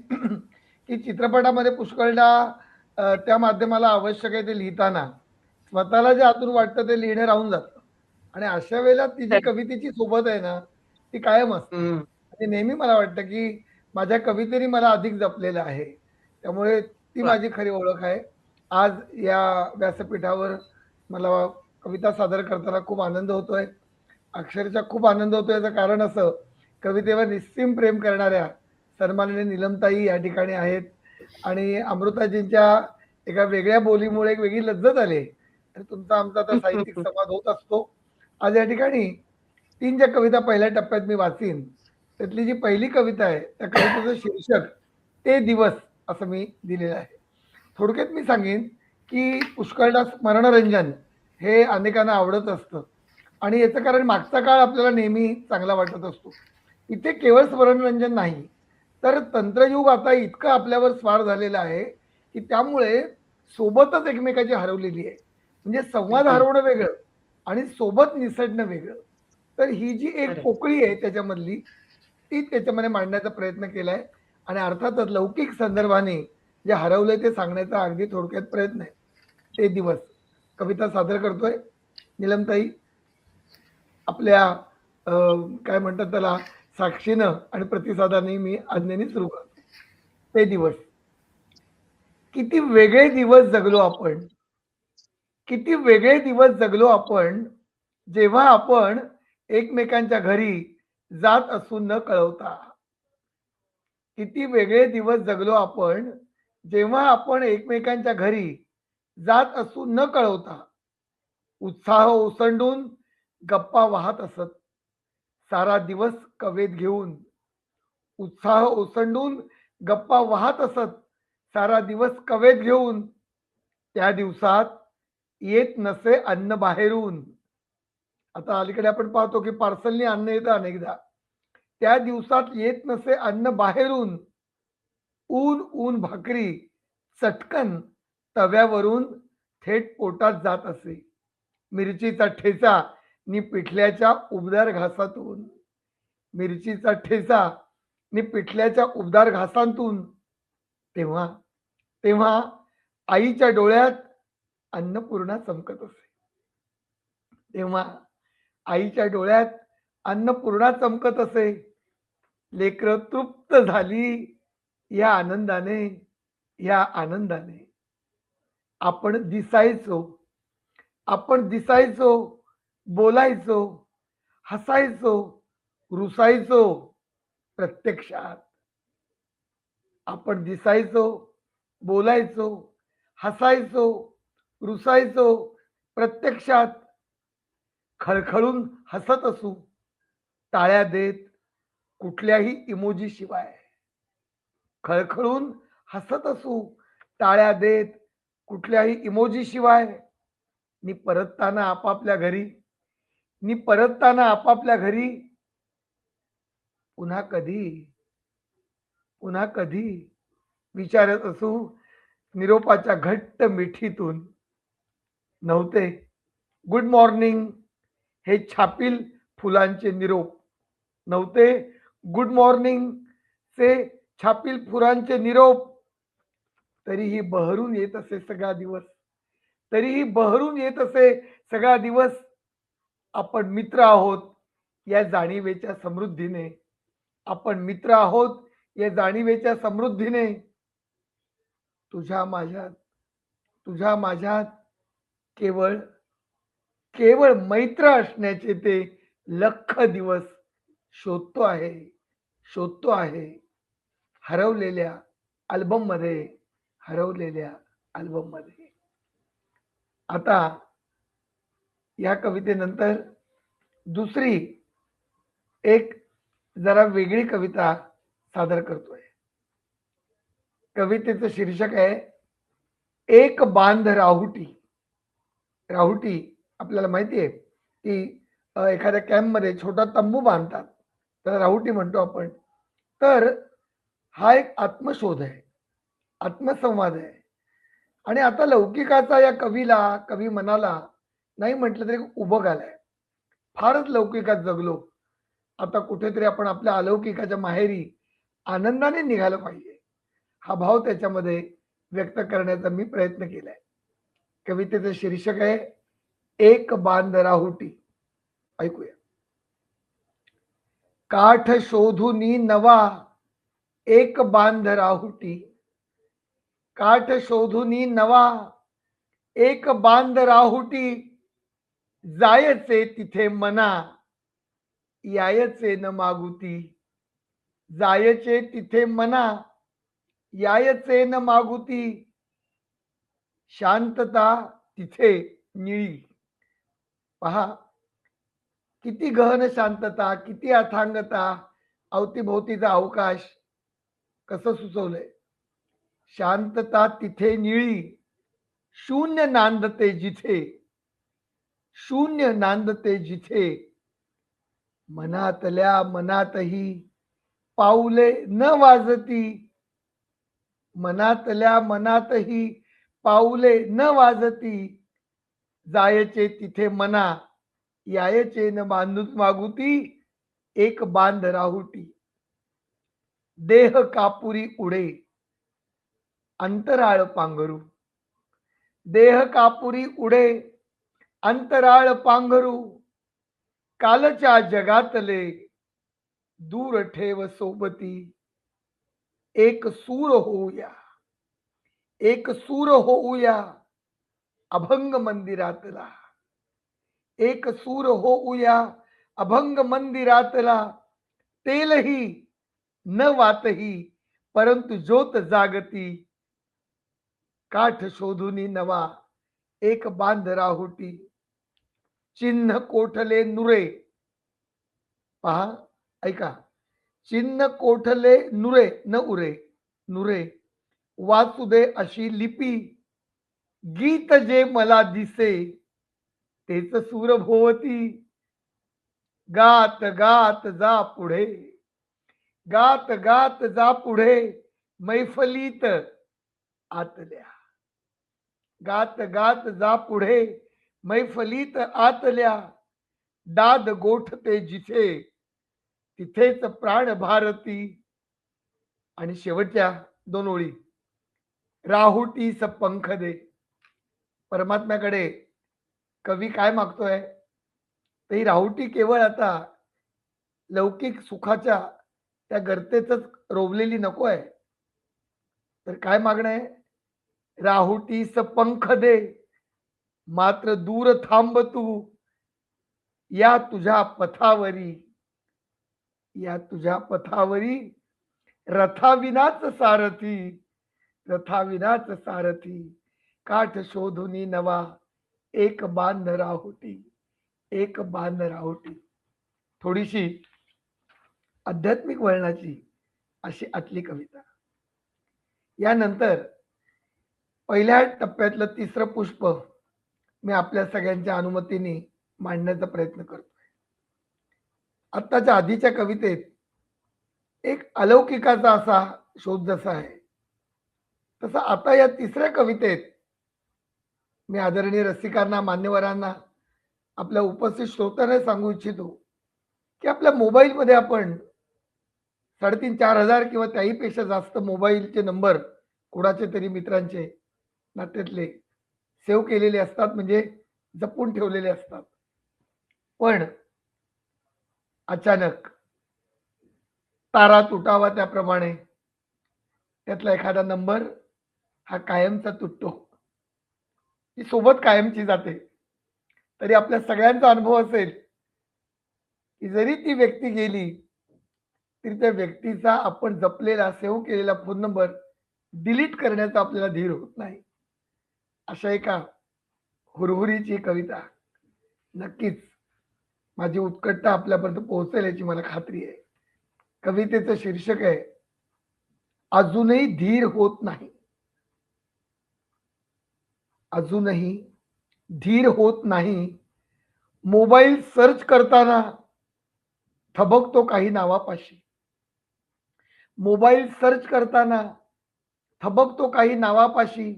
की चित्रपटामध्ये पुष्कळदा त्या माध्यमाला आवश्यक आहे ते लिहिताना स्वतःला जे आतून वाटतं ते लिहिणं राहून जातं. आणि अशा वेळेला ती जी तर कवितेची सोबत आहे ना ती कायम असते. हं, आणि नेहमी मला वाटतं की माझ्या कवितेने मला अधिक जपलेलं आहे. त्यामुळे ती वाह! माझी खरी ओळख आहे. आज या व्यासपीठावर मला कविता सादर करताना खूप आनंद होतोय. अक्षरशः खूप आनंद होतोय. याचं कारण असं, कवितेवर निस्सीम प्रेम करणाऱ्या सन्माननीय नीलमताई या ठिकाणी आहेत आणि अमृताजींच्या एका वेगळ्या बोलीमुळे एक वेगळी लज्जत आली. आणि तुमचा आमचा आता साहित्यिक संवाद होत असतो. आज या ठिकाणी 3 ज्या कविता पहिल्या टप्प्यात मी वाचीन, त्यातली जी पहिली कविता आहे, त्या कवितेचं शीर्षक ते दिवस असं मी दिलेलं आहे. थोडक्यात मी सांगेन, की पुष्कळदा स्मरणरंजन हे अनेकांना आवडत असतं आणि याचं कारण मागचा काळ आपल्याला नेहमी चांगला वाटत असतो. इथे केवळ स्मरणरंजन नाही, तर तंत्रयुग आता इतकं आपल्यावर स्वार झालेलं आहे, की त्यामुळे सोबतच एकमेकाची हरवलेली आहे. म्हणजे संवाद अगदी हरवणं वेगळं आणि सोबत निसटणं वेगळं. तर ही जी एक खरं. पोकळी आहे त्याच्यामधली, ती त्याच्यामध्ये मांडण्याचा प्रयत्न केलाय आणि अर्थातच लौकिक संदर्भाने जे हरवलंय ते सांगण्याचा अगदी थोडक्यात प्रयत्न आहे. ते दिवस कविता सादर करतोय. नीलमताई, आपल्या काय म्हणतात त्याला, साक्षीनं आणि प्रतिसादाने मी आज्ञेने सुरू करतो. ते दिवस. किती वेगळे दिवस जगलो आपण, किती वेगळे दिवस जगलो आपण, जेव्हा आपण एकमेकांच्या घरी जात असू न कळवता. किती वेगळे दिवस जगलो आपण, जेव्हा आपण एकमेकांच्या घरी जात असू न कळवता. उत्साह ओसंडून गप्पा वाहत असत सारा दिवस कवेत घेऊन. उत्साह ओसंडून गप्पा वाहत असत सारा दिवस कवेत घेऊन. त्या दिवसात येत नसे अन्न बाहेरून. आता अलीकडे आपण पाहतो की पार्सलनी अन्न येतं अनेकदा. त्या दिवसात येत नसे अन्न बाहेरून. ऊन ऊन भाकरी चटकन तव्यावरून थेट पोटात जात असे. मिरचीचा ठेचा नि पिठल्याच्या उबदार घासातून. मिरचीचा ठेचा नि पिठल्याच्या उबदार घासांतून. तेव्हा तेव्हा आईच्या डोळ्यात अन्नपूर्णा चमकत असे. तेव्हा आईच्या डोळ्यात अन्नपूर्णा चमकत असे. लेकरं तृप्त झाली या आनंदाने, या आनंदाने. आपण दिसायचो, आपण दिसायचो, बोलायचो, हसायचो, रुसायचो प्रत्यक्षात. आपण दिसायचो, बोलायचो, हसायचो, रुसायचो प्रत्यक्षात. खळखळून हसत असू टाळ्या देत कुठल्याही इमोजी शिवाय. खळखळून हसत असू टाळ्या देत कुठल्याही इमोजी शिवाय. नि परतताना आपापल्या घरी, नि परतताना आपापल्या घरी. पुन्हा कधी, पुन्हा कधी विचारत असू निरोपाच्या घट्ट मिठीतून. नव्हते गुड मॉर्निंग हे छापील फुलांचे निरोप. नव्हते गुड मॉर्निंग चे छापील फुलांचे निरोप. तरीही बहरून येत असे सगळा दिवस. तरीही बहरून येत असे सगळा दिवस. आपण मित्र आहोत या जाणीवेच्या समृद्धीने. आपण मित्र आहोत या जाणीवेच्या समृद्धीने. तुझ्या माझ्यात, तुझ्या माझ्यात केवळ केवळ मैत्र असण्याचे ते लख दिवस शोधतो आहे, शोधतो आहे. हरवलेल्या अल्बम मध्ये, हरवलेल्या अल्बम मध्ये. आता या कवितेनंतर दुसरी एक जरा वेगळी कविता सादर करतोय. कवितेचं शीर्षक आहे एक बांध राहुटी. राहुटी आपल्याला माहिती आहे की एखाद्या कॅम्पमध्ये छोटा तंबू बांधतात, त्याला राहुटी म्हणतो आपण. तर हा एक आत्मशोध आहे, आत्मसंवाद आहे. आणि आता लौकिकाचा या कवीला, कवी मनाला नाही म्हटलं तरी उभं आलाय. फारच लौकिकात जगलो. आता कुठेतरी आपण आपल्या अलौकिकाच्या माहेरी आनंदाने निघालं पाहिजे, हा भाव त्याच्यामध्ये व्यक्त करण्याचा मी प्रयत्न केलाय. कवितेचं शीर्षक आहे एक बांध राहुटी. ऐकूया. काठ शोधुनी नवा एक बांध राहुटी, काठ शोधुनी नवा एक बांध राहुटी, जायचे तिथे मना यायचे न मागुती, जायचे तिथे मना यायचे न मागुती, शांतता तिथे निळी. पहा किती गहन शांतता, किती अथांगता, अवतीभोवतीचा अवकाश कसं सुचवलंय. शांतता तिथे निळी, शून्य नांदते जिथे, शून्य नांदते जिथे, मनातल्या मनातही पाऊले न वाजती, मनातल्या मनातही पाऊले न वाजती, जायचे तिथे मना यायचे न बांधून मागुती, एक बांध राहुटी. देह कापुरी उडे अंतराळ पांघरू, देह कापुरी उडे अंतराळ पांघरू, कालच्या जगातले दूर ठेव सोबती, एक सूर होऊया, एक सूर होऊया अभंग मंदिरातला, एक सूर होऊया अभंग मंदिरातला, तेलही न वातही परंतु ज्योत जागती, काठ शोधुनी नवा एक बांध राहुटी, चिन्ह कोठले नुरे. पहा ऐका, चिन्ह कोठले नुरे न उरे, नुरे वाचुदे अशी लिपी, गीत जे मला दिसे तेच सूर भोवती, गात गात जा पुढे, गात गात जा पुढे मैफलीत आतल्या, गात गात जा पुढे मैफलीत आतल्या, दाद गोठते जिथे तिथेच प्राण भारती. आणि शेवटच्या दोन ओळी, राहुटीस पंख दे. परमात्म्याकडे कवी काय मागतोय, तर ही राहुटी केवळ आता लौकिक सुखाच्या त्या गर्तेच रोवलेली नको आहे, तर काय मागणं आहे, राहुटीस पंख दे मात्र दूर थांब तू, या तुझ्या पथावरी, या तुझ्या पथावरी रथाविनाच सारथी, रथाविनाच सारथी, काठ शोधुनी नवा एक बांध राहुटी, एक बांध राहुटी. थोडीशी आध्यात्मिक वळणाची अशी आतली कविता. यानंतर पहिल्या टप्प्यातलं तिसरं पुष्प मी आपल्या सगळ्यांच्या अनुमतीने मांडण्याचा प्रयत्न करतोय. आत्ताच्या आधीच्या कवितेत एक अलौकिकाचा असा शोध जसा आहे, तसा आता या तिसऱ्या कवितेत मी आदरणीय रसिकांना, मान्यवरांना, आपल्या उपस्थित श्रोत्यांना सांगू इच्छितो की आपल्या मोबाईलमध्ये आपण 3,500-4,000 किंवा त्याहीपेक्षा जास्त मोबाईलचे नंबर कुणाचे तरी मित्रांचे, नात्यातले सेव्ह केलेले असतात, म्हणजे जपून ठेवलेले असतात. पण अचानक तारा तुटावा त्याप्रमाणे त्यातला एखादा नंबर हा कायमचा तुटतो, ती सोबत कायमची जाते. तरी आपल्या सगळ्यांचा अनुभव असेल की जरी ती व्यक्ती गेली तरी त्या व्यक्तीचा आपण जपलेला, सेव्ह केलेला फोन नंबर डिलीट करण्याचा आपल्याला धीर होत नाही. अशा एका हुरहुरीची कविता नक्कीच माझी उत्कटता आपल्यापर्यंत पोहोचेल याची मला खात्री आहे. कवितेचं शीर्षक आहे, अजूनही धीर होत नाही. अजूनही धीर होत नाही, मोबाईल सर्च करताना थबकतो काही नावापाशी, मोबाईल सर्च करताना थबकतो काही नावापाशी,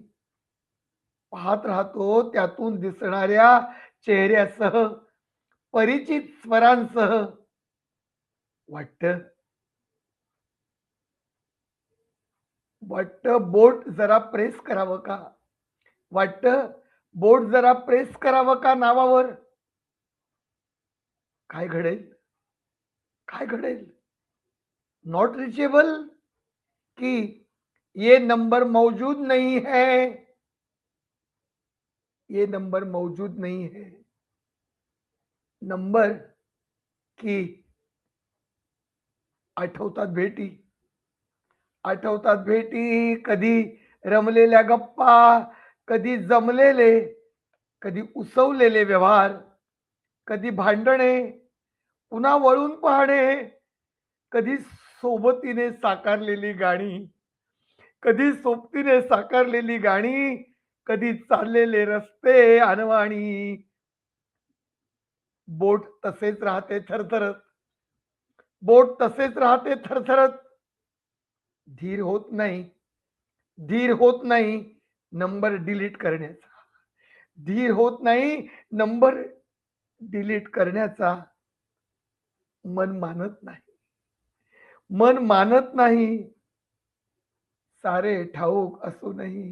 पाहत राहतो त्यातून दिसणाऱ्या चेहऱ्यासह, परिचित स्वरांसह. वाटतं बोट जरा प्रेस करावं का, वाटतं बोट जरा प्रेस करावं का नावावर. काय घडेल? काय घडेल? नॉट रिचेबल कि ये नंबर मौजूद नहीं है, ये नंबर मौजूद नहीं है. नंबर की आठवतात भेटी, आठवतात भेटी, कधी रमलेल्या गप्पा, कधी जमलेले, कधी उसवलेले व्यवहार, कधी भांडणे, पुन्हा वळून पाहणे, कधी सोबतीने साकारलेली गाणी, कधी सोबतीने साकारलेली गाणी, कधी चाललेले रस्ते अनवाणी. बोट तसेच राहते थरथरत, बोट तसेच राहते थरथरत. धीर होत नाही, धीर होत नाही नंबर डिलीट करण्याचा, धीर होत नाही नंबर डिलीट करण्याचा. मन मानत नाही, मन मानत नाही. सारे ठाऊक असूनही,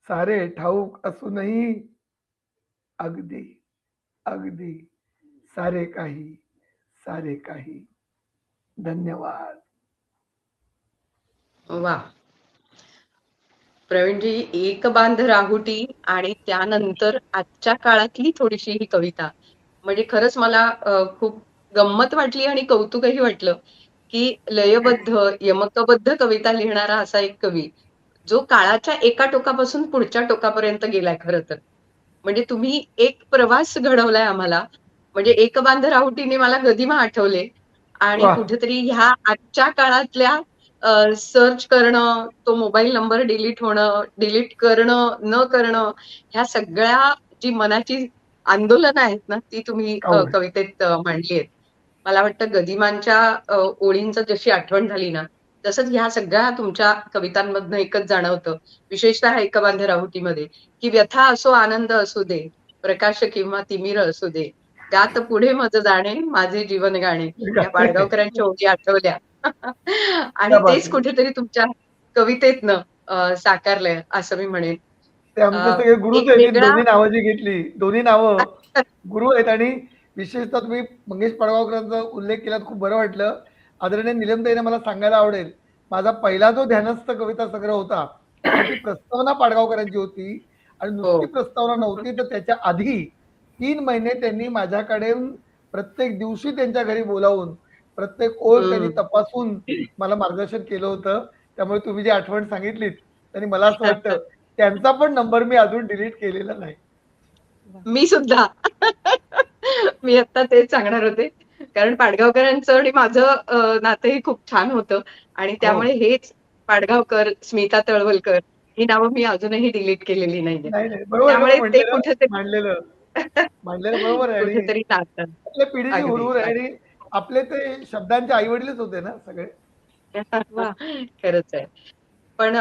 सारे ठाऊक असूनही अगदी अगदी सारे काही, सारे काही. धन्यवाद. वा, प्रवीणजी, एक बांध राहुटी आणि त्यानंतर आजच्या काळातली थोडीशी ही कविता, म्हणजे खरंच मला खूप गंमत वाटली आणि कौतुकही वाटलं की लयबद्ध यमकबद्ध कविता लिहिणारा असा एक कवी जो काळाच्या एका टोकापासून पुढच्या टोकापर्यंत गेलाय. खरं तर म्हणजे तुम्ही एक प्रवास घडवलाय आम्हाला. म्हणजे एक बांध राहुटीने मला गदिमा आठवले आणि वा, कुठेतरी ह्या आजच्या काळातल्या सर्च करणं, तो मोबाईल नंबर डिलीट होणं, डिलीट करणं, न करणं, ह्या सगळ्या जी मनाची आंदोलनं आहेत ना, ती तुम्ही आवड. कवितेत मांडली आहेत. मला वाटतं गदिमांच्या ओळींचं जशी आठवण झाली ना, तसंच ह्या सगळ्या तुमच्या कवितांमधनं एकच जाणवतं, विशेषतः एक बांध राहुटीमध्ये, की व्यथा असो आनंद असू दे, प्रकाश किंवा तिमिर असू दे, गात पुढे मज जाणे माझे जीवन गाणे. या पाडगावकरांच्या ओळी आठवल्या आणि क्या बात तेच आहे. कुठेतरी तुमच्या कवितेतनं साकारलंय असं मी म्हणेन. ते आमचे अ, सगळे गुरुच एक आहेत. वेगळा दोन्ही नावं जी घेतली, दोन्ही नावं गुरु आहेत. आणि विशेषतः तुम्ही मंगेश पडगावकरांचा उल्लेख केलात, खूप बरं वाटलं. आदरणीय निलमताईने मला सांगायला आवडेल, माझा पहिला जो ध्यानस्थ कविता संग्रह होता त्याची प्रस्तावना पाडगावकरांची होती. आणि हो. नुसती प्रस्तावना नव्हती, तर त्याच्या आधी 3 महिने त्यांनी माझ्याकडे प्रत्येक दिवशी त्यांच्या घरी बोलावून प्रत्येक ओळ त्यांनी हम्म. तपासून मला मार्गदर्शन केलं होतं. त्यामुळे तुम्ही जी आठवण सांगितलीत त्यांनी मला असं वाटतं त्यांचा पण नंबर मी अजून डिलीट केलेला नाही. मी सुद्धा मी आता तेच सांगणार होते, कारण पाडगावकरांचं आणि माझं नातंही खूप छान होतं आणि हो. त्यामुळे हेच पाडगावकर, स्मिता तळवलकर ही नावं मी अजूनही डिलीट केलेली नाहीये. नाही, नाही. बरोबर आहे ना त्यामुळे ते म्हटलेलं, कुठेतरी मांडलेलं. मांडलेलं बरोबर आहे. आणि कुठेतरी नातं. आपल्या पिढीची अगदी, हुरहूर आहे. अगदी. आणि आपले ते शब्दांचे आई-वडीलच होते ना सगळे. वा. खरंच आहे. पण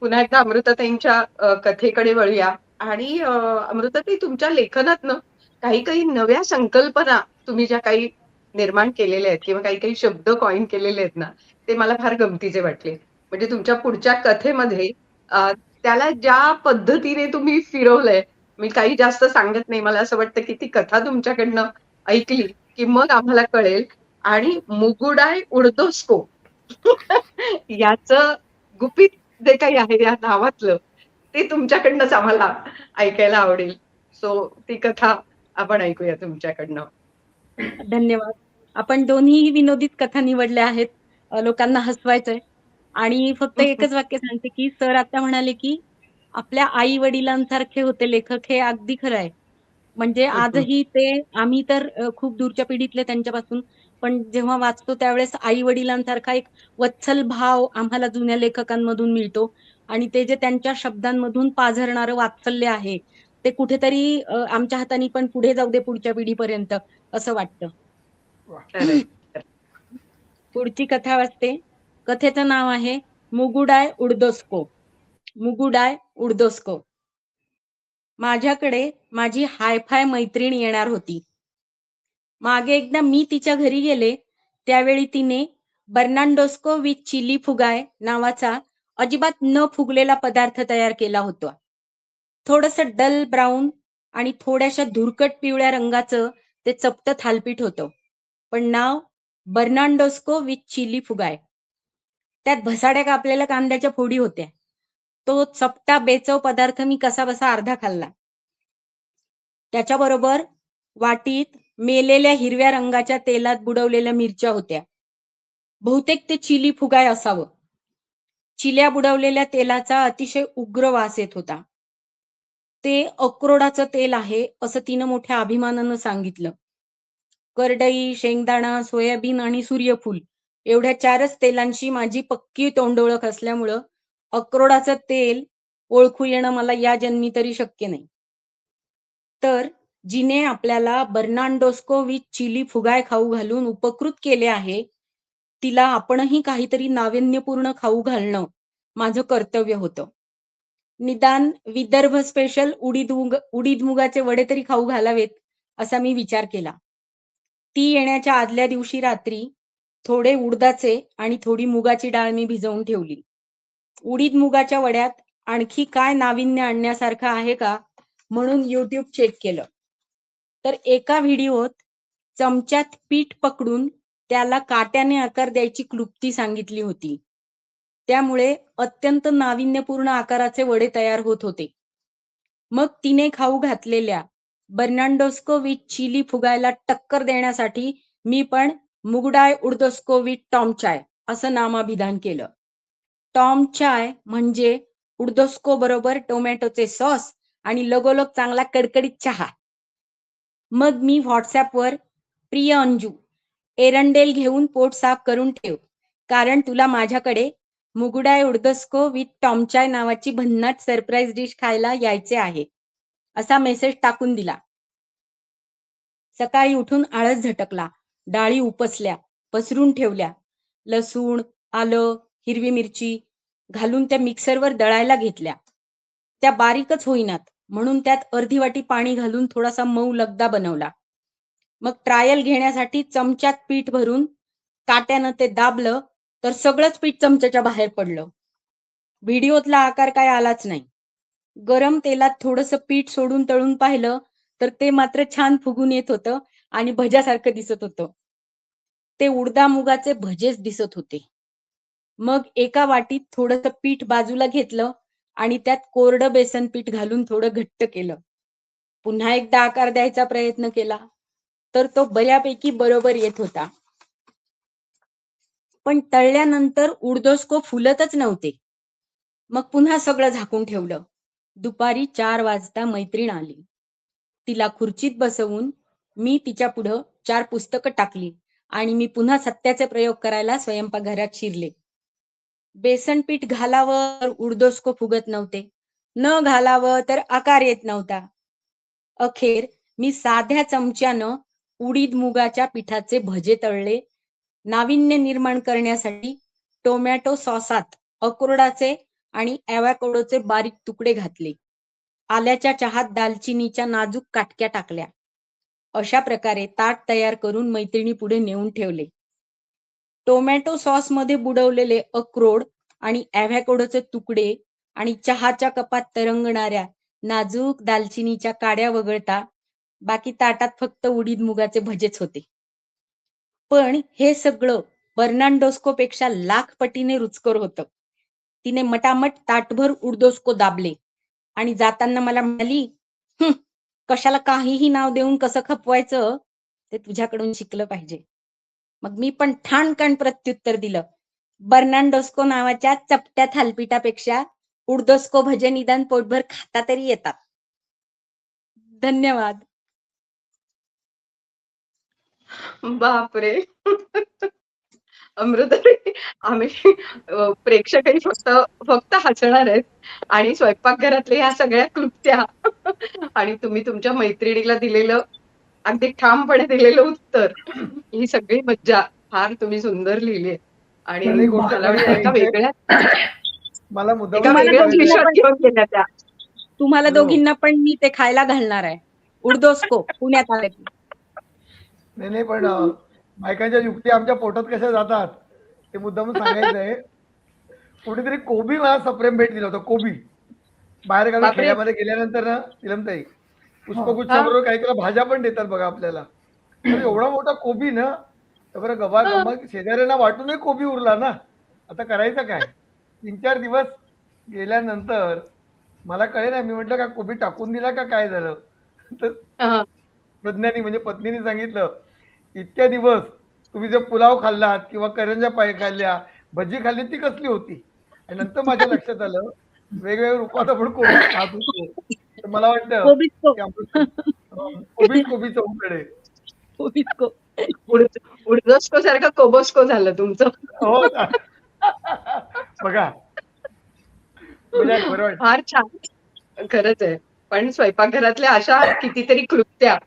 पुन्हा एकदा अमृताताईंच्या कथेकडे वळूया आणि अमृताताई, तुमच्या लेखनातनं काही काही नव्या संकल्पना तुम्ही ज्या काही निर्माण केलेल्या आहेत किंवा काही काही शब्द कॉइन केलेले आहेत ना, ते मला फार गमतीचे वाटले. म्हणजे तुमच्या पुढच्या कथेमध्ये त्याला ज्या पद्धतीने तुम्ही फिरवलंय, मी काही जास्त सांगत नाही. मला असं वाटतं की ती कथा तुमच्याकडनं ऐकली की मग आम्हाला कळेल. आणि मुगुडाय उडतोस याचं गुपित जे काही आहे या नावातलं, ते तुमच्याकडनंच आम्हाला ऐकायला आवडेल. सो ती कथा आपण ऐकूया तुमच्याकडनं. धन्यवाद. आपण दोन्ही विनोदीत कथा निवडल्या आहेत. लोकांना हसवायचंय. आणि फक्त एकच वाक्य सांगते की सर आता म्हणाले की आपल्या आई वडिलांसारखे होते लेखक, हे अगदी खरं आहे. म्हणजे आजही ते, आम्ही तर खूप दूरच्या पिढीतले त्यांच्यापासून, पण जेव्हा वाचतो त्यावेळेस आई वडिलांसारखा एक वत्सल भाव आम्हाला जुन्या लेखकांमधून मिळतो. आणि ते जे त्यांच्या शब्दांमधून पाझरणारं वात्सल्य आहे ते कुठेतरी आमच्या हाताने पण पुढे जाऊ दे पुढच्या पिढीपर्यंत, असं वाटतं. खरंय. पुढची कथा वाचते. कथेचं नाव आहे मुगुडाय उडदोस्को. मुगुडाय उडदोस्को. माझ्याकडे माझी हायफाय मैत्रीण येणार होती. मागे एकदा मी तिच्या घरी गेले त्यावेळी तिने बर्नांडोस्को विथ चिली फुगाय नावाचा अजिबात न फुगलेला पदार्थ तयार केला होता. थोडंसं डल ब्राऊन आणि थोड्याशा धुरकट पिवळ्या रंगाचं ते चपटं थालपीठ होतं. पण नाव बर्नांडोस्को विथ चिली फुगाय. त्यात भसाड्या कापलेल्या कांद्याच्या फोडी होत्या. तो चपटा बेचव पदार्थ मी कसा बसा अर्धा खाल्ला. त्याच्याबरोबर वाटीत मेलेल्या हिरव्या रंगाच्या तेलात बुडवलेल्या मिरच्या होत्या. बहुतेक ते चिली फुगाय असावं. चिल्या बुडवलेल्या तेलाचा अतिशय उग्र वास येत होता. ते अक्रोडाचं तेल आहे असं तिनं मोठ्या अभिमानानं सांगितलं. करडई, शेंगदाणा, सोयाबीन आणि सूर्यफूल एवढ्या 4च तेलांशी माझी पक्की तोंडओळख असल्यामुळं अक्रोडाचं तेल ओळखू येणं मला या जन्मी तरी शक्य नाही. तर जिने आपल्याला बर्नांडोस्को विथ चिली फुगाय खाऊ घालून उपकृत केले आहे, तिला आपणही काहीतरी नाविन्यपूर्ण खाऊ घालणं माझं कर्तव्य होतं. निदान विदर्भ स्पेशल उडीद मुगाचे वडे तरी खाऊ घालावेत असा मी विचार केला. ती येण्याच्या आदल्या दिवशी रात्री थोडे उडदाचे आणि थोडी मुगाची डाळ मी भिजवून ठेवली. उडीद मुगाच्या वड्यात आणखी काय नाविन्य आणण्यासारखं आहे का म्हणून YouTube चेक केलं. तर एका व्हिडिओत चमच्यात पीठ पकडून त्याला काट्याने आकार द्यायची क्लुप्ती सांगितली होती. त्यामुळे अत्यंत नाविन्यपूर्ण आकाराचे वडे तयार होत होते. मग तिने खाऊ घातलेल्या बर्नांडोस्को विथ चिली फुगायला टक्कर देण्यासाठी मी पण मुगडाळ उडदोस्को विथ टॉम चाय असं नामाभिधान केलं. टॉम चाय म्हणजे उडदोस्को बरोबर टोमॅटोचे सॉस आणि लगोलग चांगला कडकडीत चहा. मग मी व्हॉट्सॲपवर, प्रिय अंजू, एरंडेल घेऊन पोट साफ करून ठेव, कारण तुला माझ्याकडे मुगडाळ उडदोस्को विथ टॉम चाय नावाची भन्नाट सरप्राईज डिश खायला यायचे आहे असा मेसेज टाकून दिला. सकाळी उठून आळस झटकला. डाळी उपसल्या, पसरून ठेवल्या. लसूण, आलं, हिरवी मिरची घालून त्या मिक्सरवर दळायला घेतल्या. त्या बारीकच होईनात म्हणून त्यात अर्धी वाटी पाणी घालून थोडासा मऊ लगदा बनवला. मग ट्रायल घेण्यासाठी चमच्यात पीठ भरून काट्यानं ते दाबलं तर सगळंच पीठ चमच्याच्या बाहेर पडलं. व्हिडिओतला आकार काय आलाच नाही. गरम तेलात थोडंसं पीठ सोडून तळून पाहिलं तर ते मात्र छान फुगून येत होतं आणि भज्यासारखं दिसत होतं. ते उडदा मुगाचे भजेच दिसत होते. मग एका वाटीत थोडंसं पीठ बाजूला घेतलं आणि त्यात कोरडं बेसन पीठ घालून थोडं घट्ट केलं. पुन्हा एकदा आकार द्यायचा प्रयत्न केला तर तो बऱ्यापैकी बरोबर येत होता. पण तळल्यानंतर उडदोस्को फुलतच नव्हते. मग पुन्हा सगळं झाकून ठेवलं. दुपारी 4 वाजता मैत्रीण आली. तिला खुर्चीत बसवून मी तिच्या पुढं 4 पुस्तकं टाकली आणि मी पुन्हा सत्याचे प्रयोग करायला स्वयंपाकघरात शिरले. बेसन पीठ घालावं तर उडदोस्को फुगत नव्हते, न घालावं तर आकार येत नव्हता. अखेर मी साध्या चमच्यानं उडीद मुगाच्या पिठाचे भजे तळले. नाविन्य निर्माण करण्यासाठी टोमॅटो सॉसात अक्रोडाचे आणि ॲव्होकाडोचे बारीक तुकडे घातले. आल्याच्या चहात दालचिनीच्या नाजूक काटक्या टाकल्या. अशा प्रकारे ताट तयार करून मैत्रिणी पुढे नेऊन ठेवले. टोमॅटो सॉसमध्ये बुडवलेले अक्रोड आणि ॲव्होकाडोचे तुकडे आणि चहाच्या कपात तरंगणाऱ्या नाजूक दालचिनीच्या काड्या वगळता बाकी ताटात फक्त उडीद मुगाचे भजेच होते. पण हे सगळं बर्नांडोस्को पेक्षा लाख पटीने रुचकर होतं. तिने मटामट ताटभर उडदोस्को दाबले आणि जाताना मला म्हणाली, कशाला काहीही नाव देऊन कसं खपवायचं ते तुझ्याकडून शिकलं पाहिजे. मग मी पण ठाणकाण प्रत्युत्तर दिलं, बर्नांडोस्को नावाच्या चपट्या थालपीठापेक्षा उडदोस्को भजे निदान पोटभर खाता तरी येतात. धन्यवाद. बापरे! अमृताताई, आम्ही प्रेक्षकही फक्त हसणार आहेत आणि स्वयंपाकघरातल्या ह्या सगळ्या क्लुप्त्या आणि तुम्ही तुमच्या मैत्रिणीला दिलेलं अगदी ठामपणे दिलेलं उत्तर, ही सगळी मज्जा फार तुम्ही सुंदर लिहिली आणि आणि गोष्ट मला खरी वाटतं आहे एका इथे. वेगळ्याच मला मुद्दाम एका तुम्हाला वेगळ्याच दोघींना विषयात पण घेऊन गेल्या त्या. तुम्हाला हॅलो. दोघींना पण मी ते खायला घालणार आहे. उडदोस्को पुण्यात आले की. नाही नाही, पण बायकांच्या युक्ती आमच्या पोटात कशा जातात ते मुद्दाम सांगायचं आहे. कुठेतरी कोबी मला सप्रेम भेट दिला होता. कोबी बाहेर गावी बापरे. खेड्यामध्ये गेल्यानंतर ना निलमताई पुष्पगुच्छाबरोबर काही काही भाज्या पण देतात बघा आपल्याला. तर एवढा मोठा कोबी ना तर बरं गबा मग शेजाऱ्यांना वाटूनही कोबी उरला ना, आता करायचं काय? 3-4 दिवस गेल्यानंतर मला कळेना, मी म्हटलं का कोबी टाकून दिला का काय झालं? तर हां. प्रज्ञानी म्हणजे पत्नीने सांगितलं, इतक्या दिवस तुम्ही जो पुलाव खाल्लात किंवा करंज्या पाय खाल्ल्या, भजी खाल्ली ती कसली होती? आणि नंतर माझ्या लक्षात आलं, वेगवेगळ्या रूपात आपण कोबीज खात होतो. तर मला वाटतं कोबीच को की आपण कोबीज कोबी चहूकडे. कोबीच को उडजोस्को सारखं कोबोस्को झालं तुमचं. हो ना. बघा, म्हणजे बरं वाटतं. फार छान. खरंच आहे. पण स्वयंपाकघरातल्या अशा कितीतरी कृत्या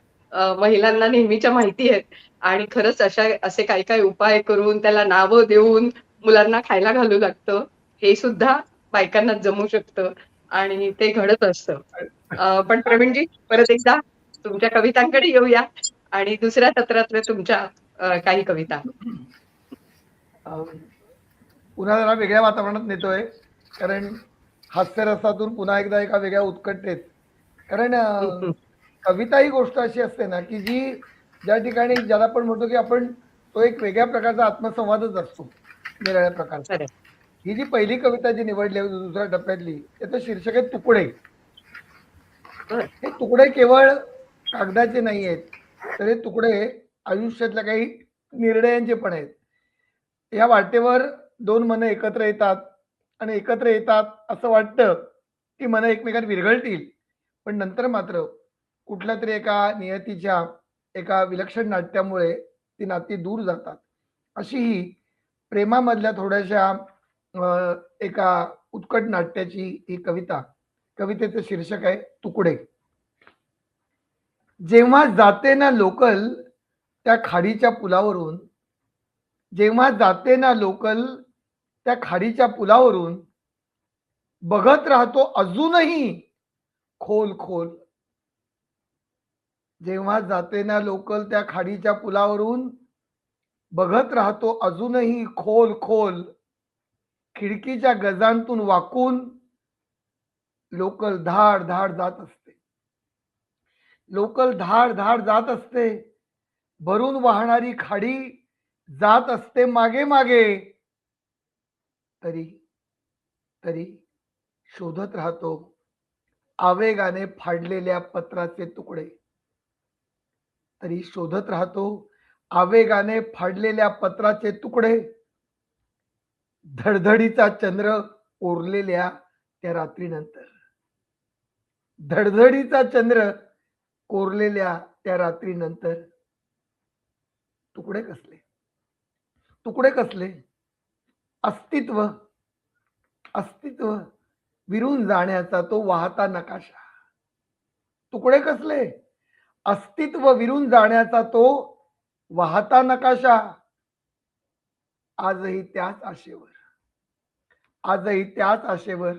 महिलांना नेहमीच्या माहिती आहेत आणि खरंच असे काही उपाय करून त्याला नावं देऊन मुलांना खायला घालू लागतं. हे सुद्धा बायकांनाच जमू शकतं आणि ते घडत असतं. पण प्रवीणजी परत एकदा तुमच्या कवितांकडे येऊया आणि दुसऱ्या सत्रातल्या तुमच्या काही कविता. अं, पुन्हा जरा वेगळ्या वातावरणात नेतोय, कारण हास्यरसातून पुन्हा एकदा एका वेगळ्या उत्कटतेत. कारण हं, हं. कविता ही गोष्ट अशी असते ना, की ज्या ठिकाणी ज्याला आपण म्हणतो की आपण तो एक वेगळ्या प्रकारचा आत्मसंवादच असतो, निराळ्या प्रकारचा. खरंय. ही जी पहिली कविता जी निवडली आहे दुसऱ्या टप्प्यातली, त्याचं शीर्षक आहे तुकडे. बरं. हे तुकडे केवळ कागदाचे नाही आहेत, तर हे तुकडे आयुष्यातल्या काही निर्णयांचे पण आहेत. या वाटेवर दोन मनं एकत्र येतात आणि एकत्र येतात असं वाटतं की मनं एकमेकात विरघळतील, पण नंतर मात्र कुठल्या तरी एका नियतीच्या एका विलक्षण नाट्यामुळे ती नाती दूर जातात. अशी ही प्रेमामधल्या थोड्याशा एका उत्कट नाट्याची ही कविता. कवितेचं शीर्षक आहे तुकडे. जेव्हा जाते ना लोकल त्या खाडीच्या पुलावरून, जेव्हा जाते ना लोकल त्या खाडीच्या पुलावरून, बघत राहतो अजूनही खोल खोल. जेव्हा जाते ना लोकल त्या खाडीच्या पुलावरून, बघत राहतो अजूनही खोल खोल. खिडकीच्या गजांतून वाकून लोकल धाड धाड जात असते. लोकल धाड धाड जात असते. भरून वाहणारी खाडी जात असते मागे मागे. तरी तरी शोधत राहतो आवेगाने फाडलेल्या पत्राचे तुकडे. तरी शोधत राहतो आवेगाने फाडलेल्या पत्राचे तुकडे. धडधडीचा चंद्र कोरलेल्या त्या रात्रीनंतर, धडधडीचा चंद्र कोरलेल्या त्या रात्रीनंतर. तुकडे कसले, तुकडे कसले? अस्तित्व, अस्तित्व विरून जाण्याचा तो वाहता नकाशा. तुकडे कसले? अस्तित्व विरून जाण्याचा तो वाहता नकाशा. आजही त्याच आशेवर, आजही त्याच आशेवर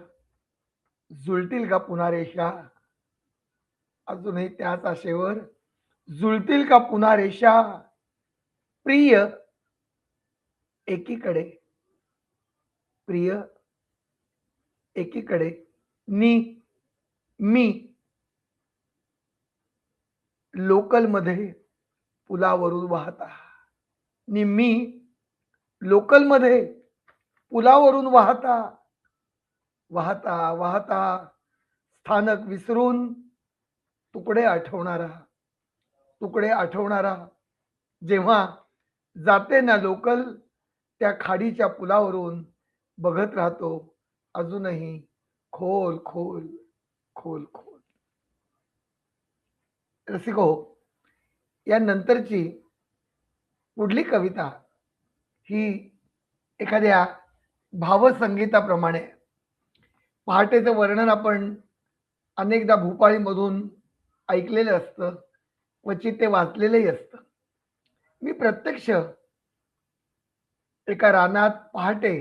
जुळतील का पुन्हा रेषा? अजूनही त्याच आशेवर जुळतील का पुन्हा रेषा? प्रिय एकीकडे, प्रिय एकीकडे, मी लोकल मध्ये पुलावरून वाहता. मी लोकल मध्ये पुलावरून वाहता, वाहता वाहता स्थानक विसरून तुकडे आठवणारा, तुकडे आठवणारा. जेव्हा जाते ना लोकल त्या खाडीच्या पुलावरून, बघत राहतो अजूनही खोल खोल खोल खोल. रसिको, या नंतरची पुढली कविता ही एखाद्या भावसंगीताप्रमाणे. पहाटेचं वर्णन आपण अनेकदा भूपाळीमधून ऐकलेलं असतं, क्वचित ते वाचलेलंही असतं. मी प्रत्यक्ष एका रानात पहाटे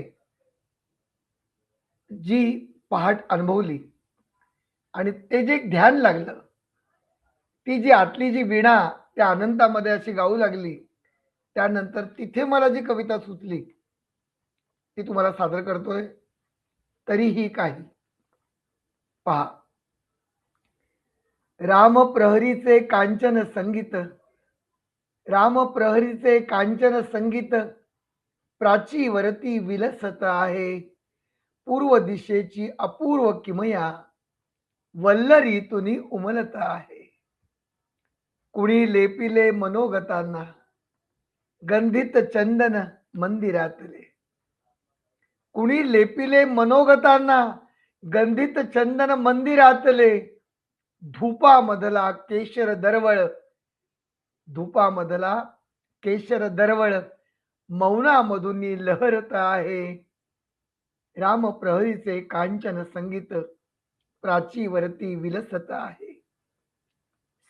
जी पहाट अनुभवली आणि ते जे ध्यान लागलं, ती जी आतली जी वीणा त्या अनंतामध्ये अशी गाऊ लागली, त्यानंतर तिथे मला जी कविता सुचली ती तुम्हाला सादर करतोय. तरीही काही. पहा, राम प्रहरीचे कांचन संगीत, राम प्रहरीचे कांचन संगीत प्राची वरती विलसत आहे. पूर्व दिशेची अपूर्व किमया वल्लरीतुनी उमलत आहे. कुणी लेपिले मनोगतांना गंधित चंदन मंदिरातले. कुणी लेपिले मनोगतांना गंधित चंदन मंदिरातले. धूपामधला केशर दरवळ, धूपामधला केशर दरवळ मौनामधून लहरत आहे. राम प्रहरीचे कांचन संगीत प्राचीवरती विलसत आहे.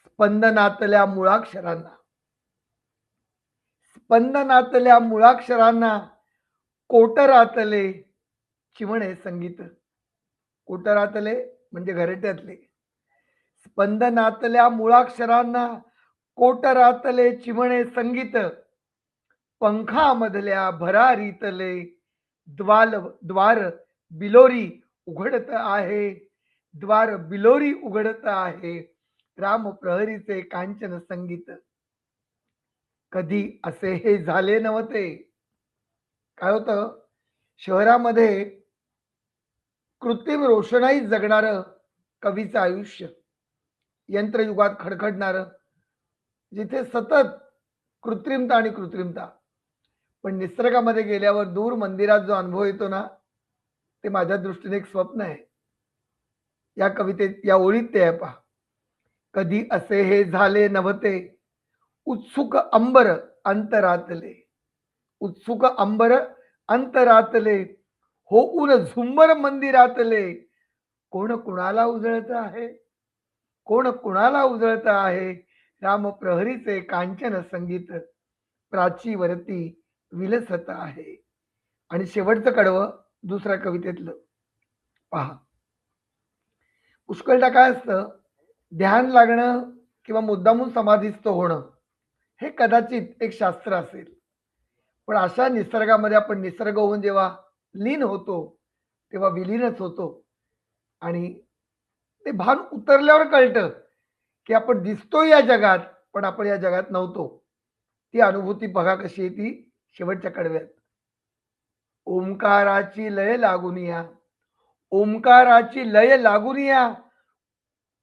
स्पंदनातल्या मुळाक्षरांना, स्पंदनातल्या मुळाक्षरांना कोटरातले चिमणे संगीत. कोटरातले म्हणजे घरट्यातले. स्पंदनातल्या मुळाक्षरांना कोटरातले चिमणे संगीत. पंखामधल्या भरारीतले द्वार बिलोरी उघडत आहे. द्वार बिलोरी उघडत आहे. राम प्रहरीचे कांचन संगीत. कधी असे हे झाले नव्हते. काय होतं, शहरामध्ये कृत्रिम रोषणाई जगणार कवीचं आयुष्य, यंत्रयुगात खडखडणार, जिथे सतत कृत्रिमता आणि कृत्रिमता. पण निसर्गामध्ये गेल्यावर दूर मंदिरात जो अनुभव येतो ना, ते माझ्या दृष्टीने एक स्वप्न आहे. या कवितेत या ओळीत ते आहे पहा. कधी असे हे झाले नव्हते, उत्सुक अंबर अंतरातले. उत्सुक अंबर अंतरातले होऊन झुंबर मंदिरातले. कोण कुणाला उजळत आहे, कोण कुणाला उजळत आहे. राम प्रहरीचे कांचन संगीत प्राचीवरती विलसत आहे. आणि शेवटचं कडवं दुसऱ्या कवितेतलं पहा. पुष्कळदा काय असतं, ध्यान लागणं किंवा मुद्दामून समाधीस्थ होणं हे कदाचित एक शास्त्र असेल. पण अशा निसर्गामध्ये आपण निसर्ग होऊन जेव्हा लीन होतो तेव्हा विलीनच होतो. आणि ते भान उतरल्यावर कळतं की आपण दिसतो या जगात, पण आपण या जगात नव्हतो. ती अनुभूती बघा कशी आहे ती शेवटच्या कडव्यात. ओंकाराची लय लागून या, ओंकाराची लय लागून या,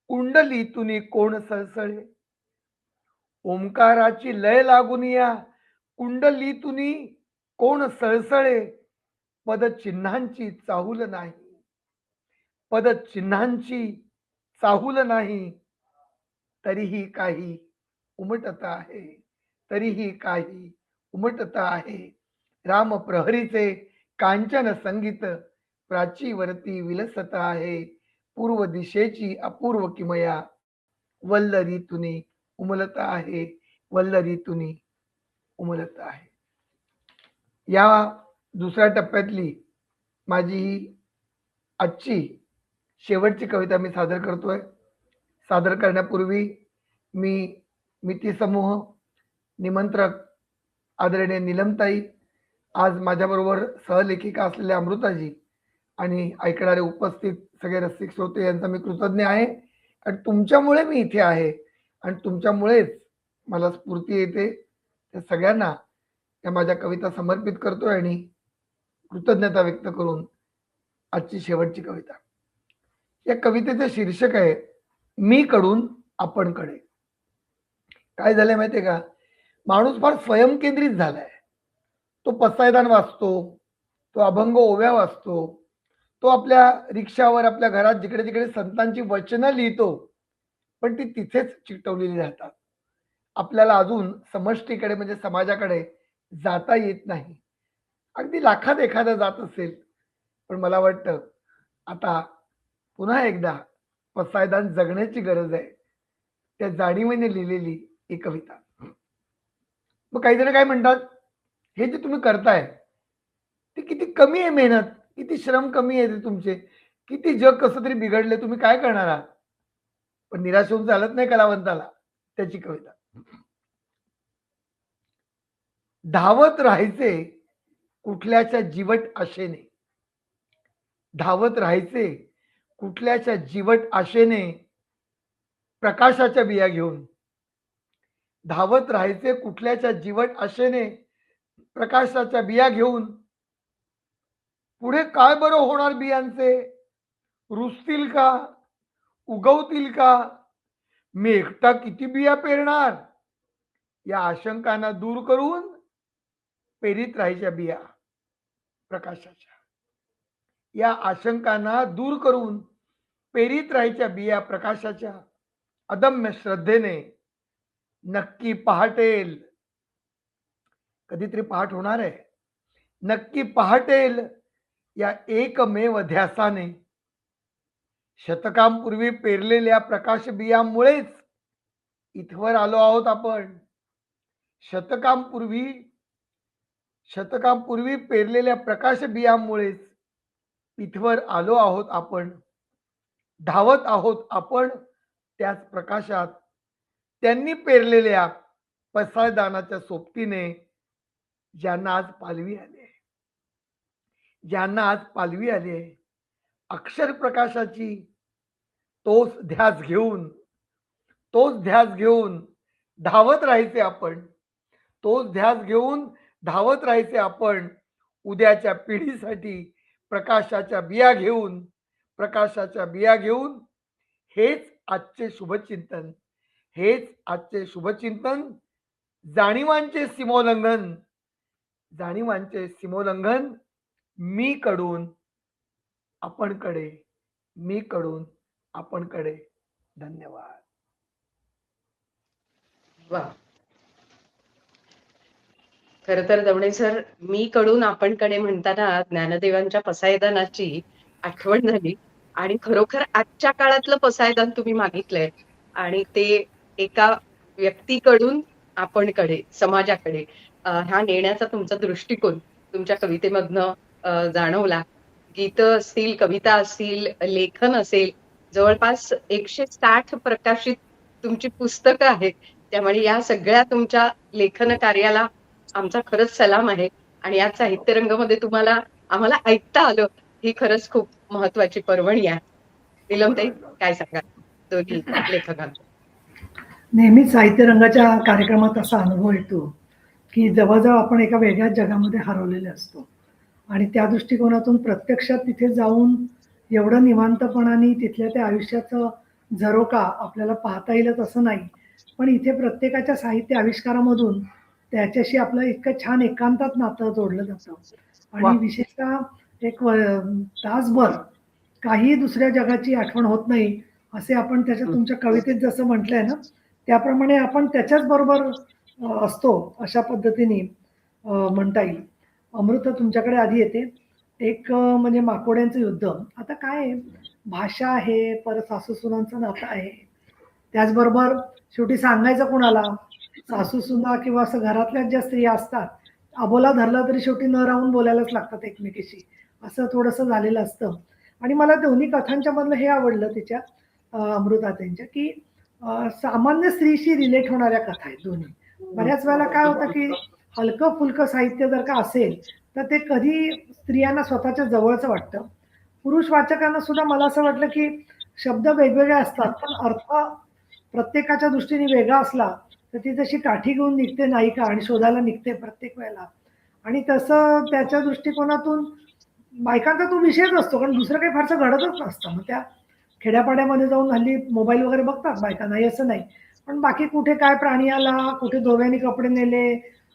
कुंडलीतुनी कोण सळसळे. ओंकाराची लय लागून या, कुंडलीतुनी कोण सळसळे. पदचिन्हांची चाहूल नाही, पदचिन्हांची चाहूल नाही. तरीही काही उमटत आहे, तरीही काही उमटत आहे. राम प्रहरीचे कांचन संगीत प्राचीवरती विलसत आहे. पूर्व दिशेची अपूर्व किमया वल्लरीतुनी उमलत आहे, वल्लरीतुनी उमलत आहे. या दुसऱ्या टप्प्यातली माझी ही आजची शेवटची कविता मी सादर करतोय. सादर करण्यापूर्वी मी मिती समूह, निमंत्रक आदरणीय नीलमताई, आज माझ्याबरोबर सहलेखिका असलेल्या अमृताजी आणि ऐकणारे उपस्थित सगळे रसिक श्रोते यांचा मी कृतज्ञ आहे. आणि तुमच्यामुळे मी इथे आहे आणि तुमच्यामुळेच मला स्फूर्ती येते. त्या सगळ्यांना त्या माझ्या कविता समर्पित करतोय आणि कृतज्ञता व्यक्त करून आजची शेवटची कविता. या कवितेचं शीर्षक आहे मी कडून आपण कडे. काय झालंय माहितीये का, माणूस फार स्वयंकेंद्रित झालाय. तो पसायदान वाचतो, तो अभंग ओव्या वाचतो, तो आपल्या रिक्षावर आपल्या घरात जिकडे तिकडे संतांची वचनं लिहितो, पण ती तिथेच चिकटवलेली राहतात. आपल्याला अजून समष्टीकडे म्हणजे समाजाकडे जाता येत नाही. अगदी लाखात एखादा जात असेल, पण मला वाटतं आता पुन्हा एकदा पसायदान जगण्याची गरज आहे. त्या जाणीवेने लिहिलेली ही कविता. मग काही जण काय म्हणतात, हे जे तुम्ही करताय ते किती कमी आहे मेहनत, किती श्रम कमी आहे ते तुमचे, किती जग कसं तरी बिघडले, तुम्ही काय करणार आहात. पण निराश होऊन चालत नाही कलावंताला. त्याची कविता. धावत राहायचे कुठल्याच्या जीवट आशेने, धावत राहायचे कुठल्याच्या जीवट आशेने, प्रकाशाच्या बिया घेऊन. धावत राहायचे कुठल्याच्या जीवट आशेने, प्रकाशाच्या बिया घेऊन. पुढे काय बरं होणार बियांचे? रुजतील का? उगवतील का? मी एकटा किती बिया पेरणार? या आशंकांना दूर करून पेरीत राहायच्या बिया प्रकाशाच्या. या आशंकांना दूर करून पेरीत राहायच्या बिया प्रकाशाच्या. अदम्य श्रद्धेने नक्की पहाटेल, कधीतरी पहाट होणार आहे, नक्की पहाटेल या एकमेव ध्यासाने. शतकांपूर्वी पेरलेल्या प्रकाश बियांमुळेच इथवर आलो आहोत आपण. शतकांपूर्वी पेरलेल्या प्रकाश बियांमुळेच इथवर आलो आहोत आपण. धावत आहोत आपण त्याच प्रकाशात. त्यांनी पेरलेल्या पसायदानाच्या सोबतीने ज्यांना आज पालवी आली, ज्यांना आज पालवी आली, अक्षर प्रकाशाची, तोच ध्यास घेऊन धावत राहायचे आपण. तोच ध्यास घेऊन धावत राहायचे आपण. उद्याच्या पिढीसाठी प्रकाशाच्या बिया घेऊन. हेच आजचे शुभचिंतन. जाणीवांचे सीमोल्लंघन मी कडून आपणकडे. धन्यवाद. वा. खरं तर दवणे सर, मी कडून आपणकडे म्हणताना ज्ञानदेवांच्या पसायदानाची आठवण झाली आणि खरोखर आजच्या काळातलं पसायदान तुम्ही मागितलंय आणि ते एका व्यक्तीकडून आपणकडे, समाजाकडे ह्या नेण्याचा तुमचा दृष्टिकोन तुमच्या कवितेमधनं जाणवला. गीतं असतील, कविता असतील, लेखन असेल, जवळपास 160 प्रकाशित तुमची पुस्तकं आहेत. त्यामुळे या सगळ्या तुमच्या लेखन कार्याला आमचा खरंच सलाम आहे. आणि या साहित्य रंगमध्ये आम्हाला ऐकता आलं, ही खरंच खूप महत्वाची पर्वणी आहे. नीलमताई, काय सांगा दोन्ही लेखकांना? नेहमीच साहित्य रंगाच्या कार्यक्रमात असा अनुभव येतो की जवळजवळ आपण एका वेगळ्याच जगामध्ये हरवलेले असतो आणि त्या दृष्टिकोनातून प्रत्यक्षात तिथे जाऊन एवढं निवांतपणाने तिथल्या त्या आयुष्याचं झरोका आपल्याला पाहता येईल असं नाही. पण इथे प्रत्येकाच्या साहित्य आविष्कारामधून त्याच्याशी आपलं इतकं छान एकांतात नातं जोडलं जातं आणि विशेषतः एक तासभर काही दुसऱ्या जगाची आठवण होत नाही असे आपण त्याच्या तुमच्या कवितेत जसं म्हटलंय ना, त्याप्रमाणे आपण त्याच्याच बरोबर असतो अशा पद्धतीने म्हणता येईल. अमृता, तुमच्याकडे आधी येते. एक म्हणजे माकोड्यांचं युद्ध. आता काय आहे, भाषा आहे, परत सासू सुनांचं नातं आहे, त्याचबरोबर शेवटी सांगायचं कुणाला, सासू सुना किंवा असं घरातल्या ज्या स्त्रिया असतात, अबोला धरला तरी शेवटी न राहून बोलायलाच लागतात एकमेकीशी, असं थोडंसं झालेलं असतं. आणि मला दोन्ही कथांच्या मधलं हे आवडलं तिच्या अमृता त्यांच्या, की सामान्य स्त्रीशी रिलेट होणाऱ्या कथा आहेत दोन्ही. बऱ्याच वेळेला काय होतं की हलकं फुलकं साहित्य जर का असेल तर ते कधी स्त्रियांना स्वतःच्या जवळचं वाटतं. पुरुष वाचकांना सुद्धा मला असं वाटलं की शब्द वेगवेगळे असतात पण अर्थ प्रत्येकाच्या दृष्टीने वेगळा असला तर ती जशी काठी घेऊन निघते नायिका आणि शोधायला निघते प्रत्येक वेळेला, आणि तसं त्याच्या दृष्टिकोनातून बायकांचा तो विषयच असतो, कारण दुसरं काही फारसं घडतच नसतं. मग त्या खेड्यापाड्यामध्ये जाऊन हल्ली मोबाईल वगैरे बघतात बायका, नाही असं नाही, पण बाकी कुठे काय प्राणी आला, कुठे धोव्याने कपडे नेले,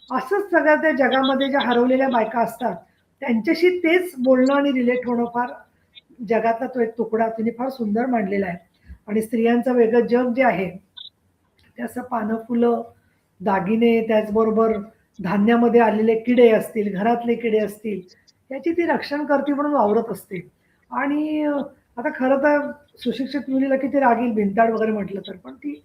असंच सगळ्या त्या जगामध्ये ज्या हरवलेल्या बायका असतात त्यांच्याशी तेच बोलणं आणि रिलेट होणं, फार जगातला तो एक तुकडा तिने फार सुंदर मांडलेला आहे. आणि स्त्रियांचं वेगळं जग जे आहे ते असं पानं फुलं दागिने, त्याचबरोबर धान्यामध्ये आलेले किडे असतील, घरातले किडे असतील, त्याची ती रक्षण करते म्हणून वावरत असते. आणि आता खरं तर सुशिक्षित मुलीला किती रागील भिंताड वगैरे म्हटलं तर, पण ती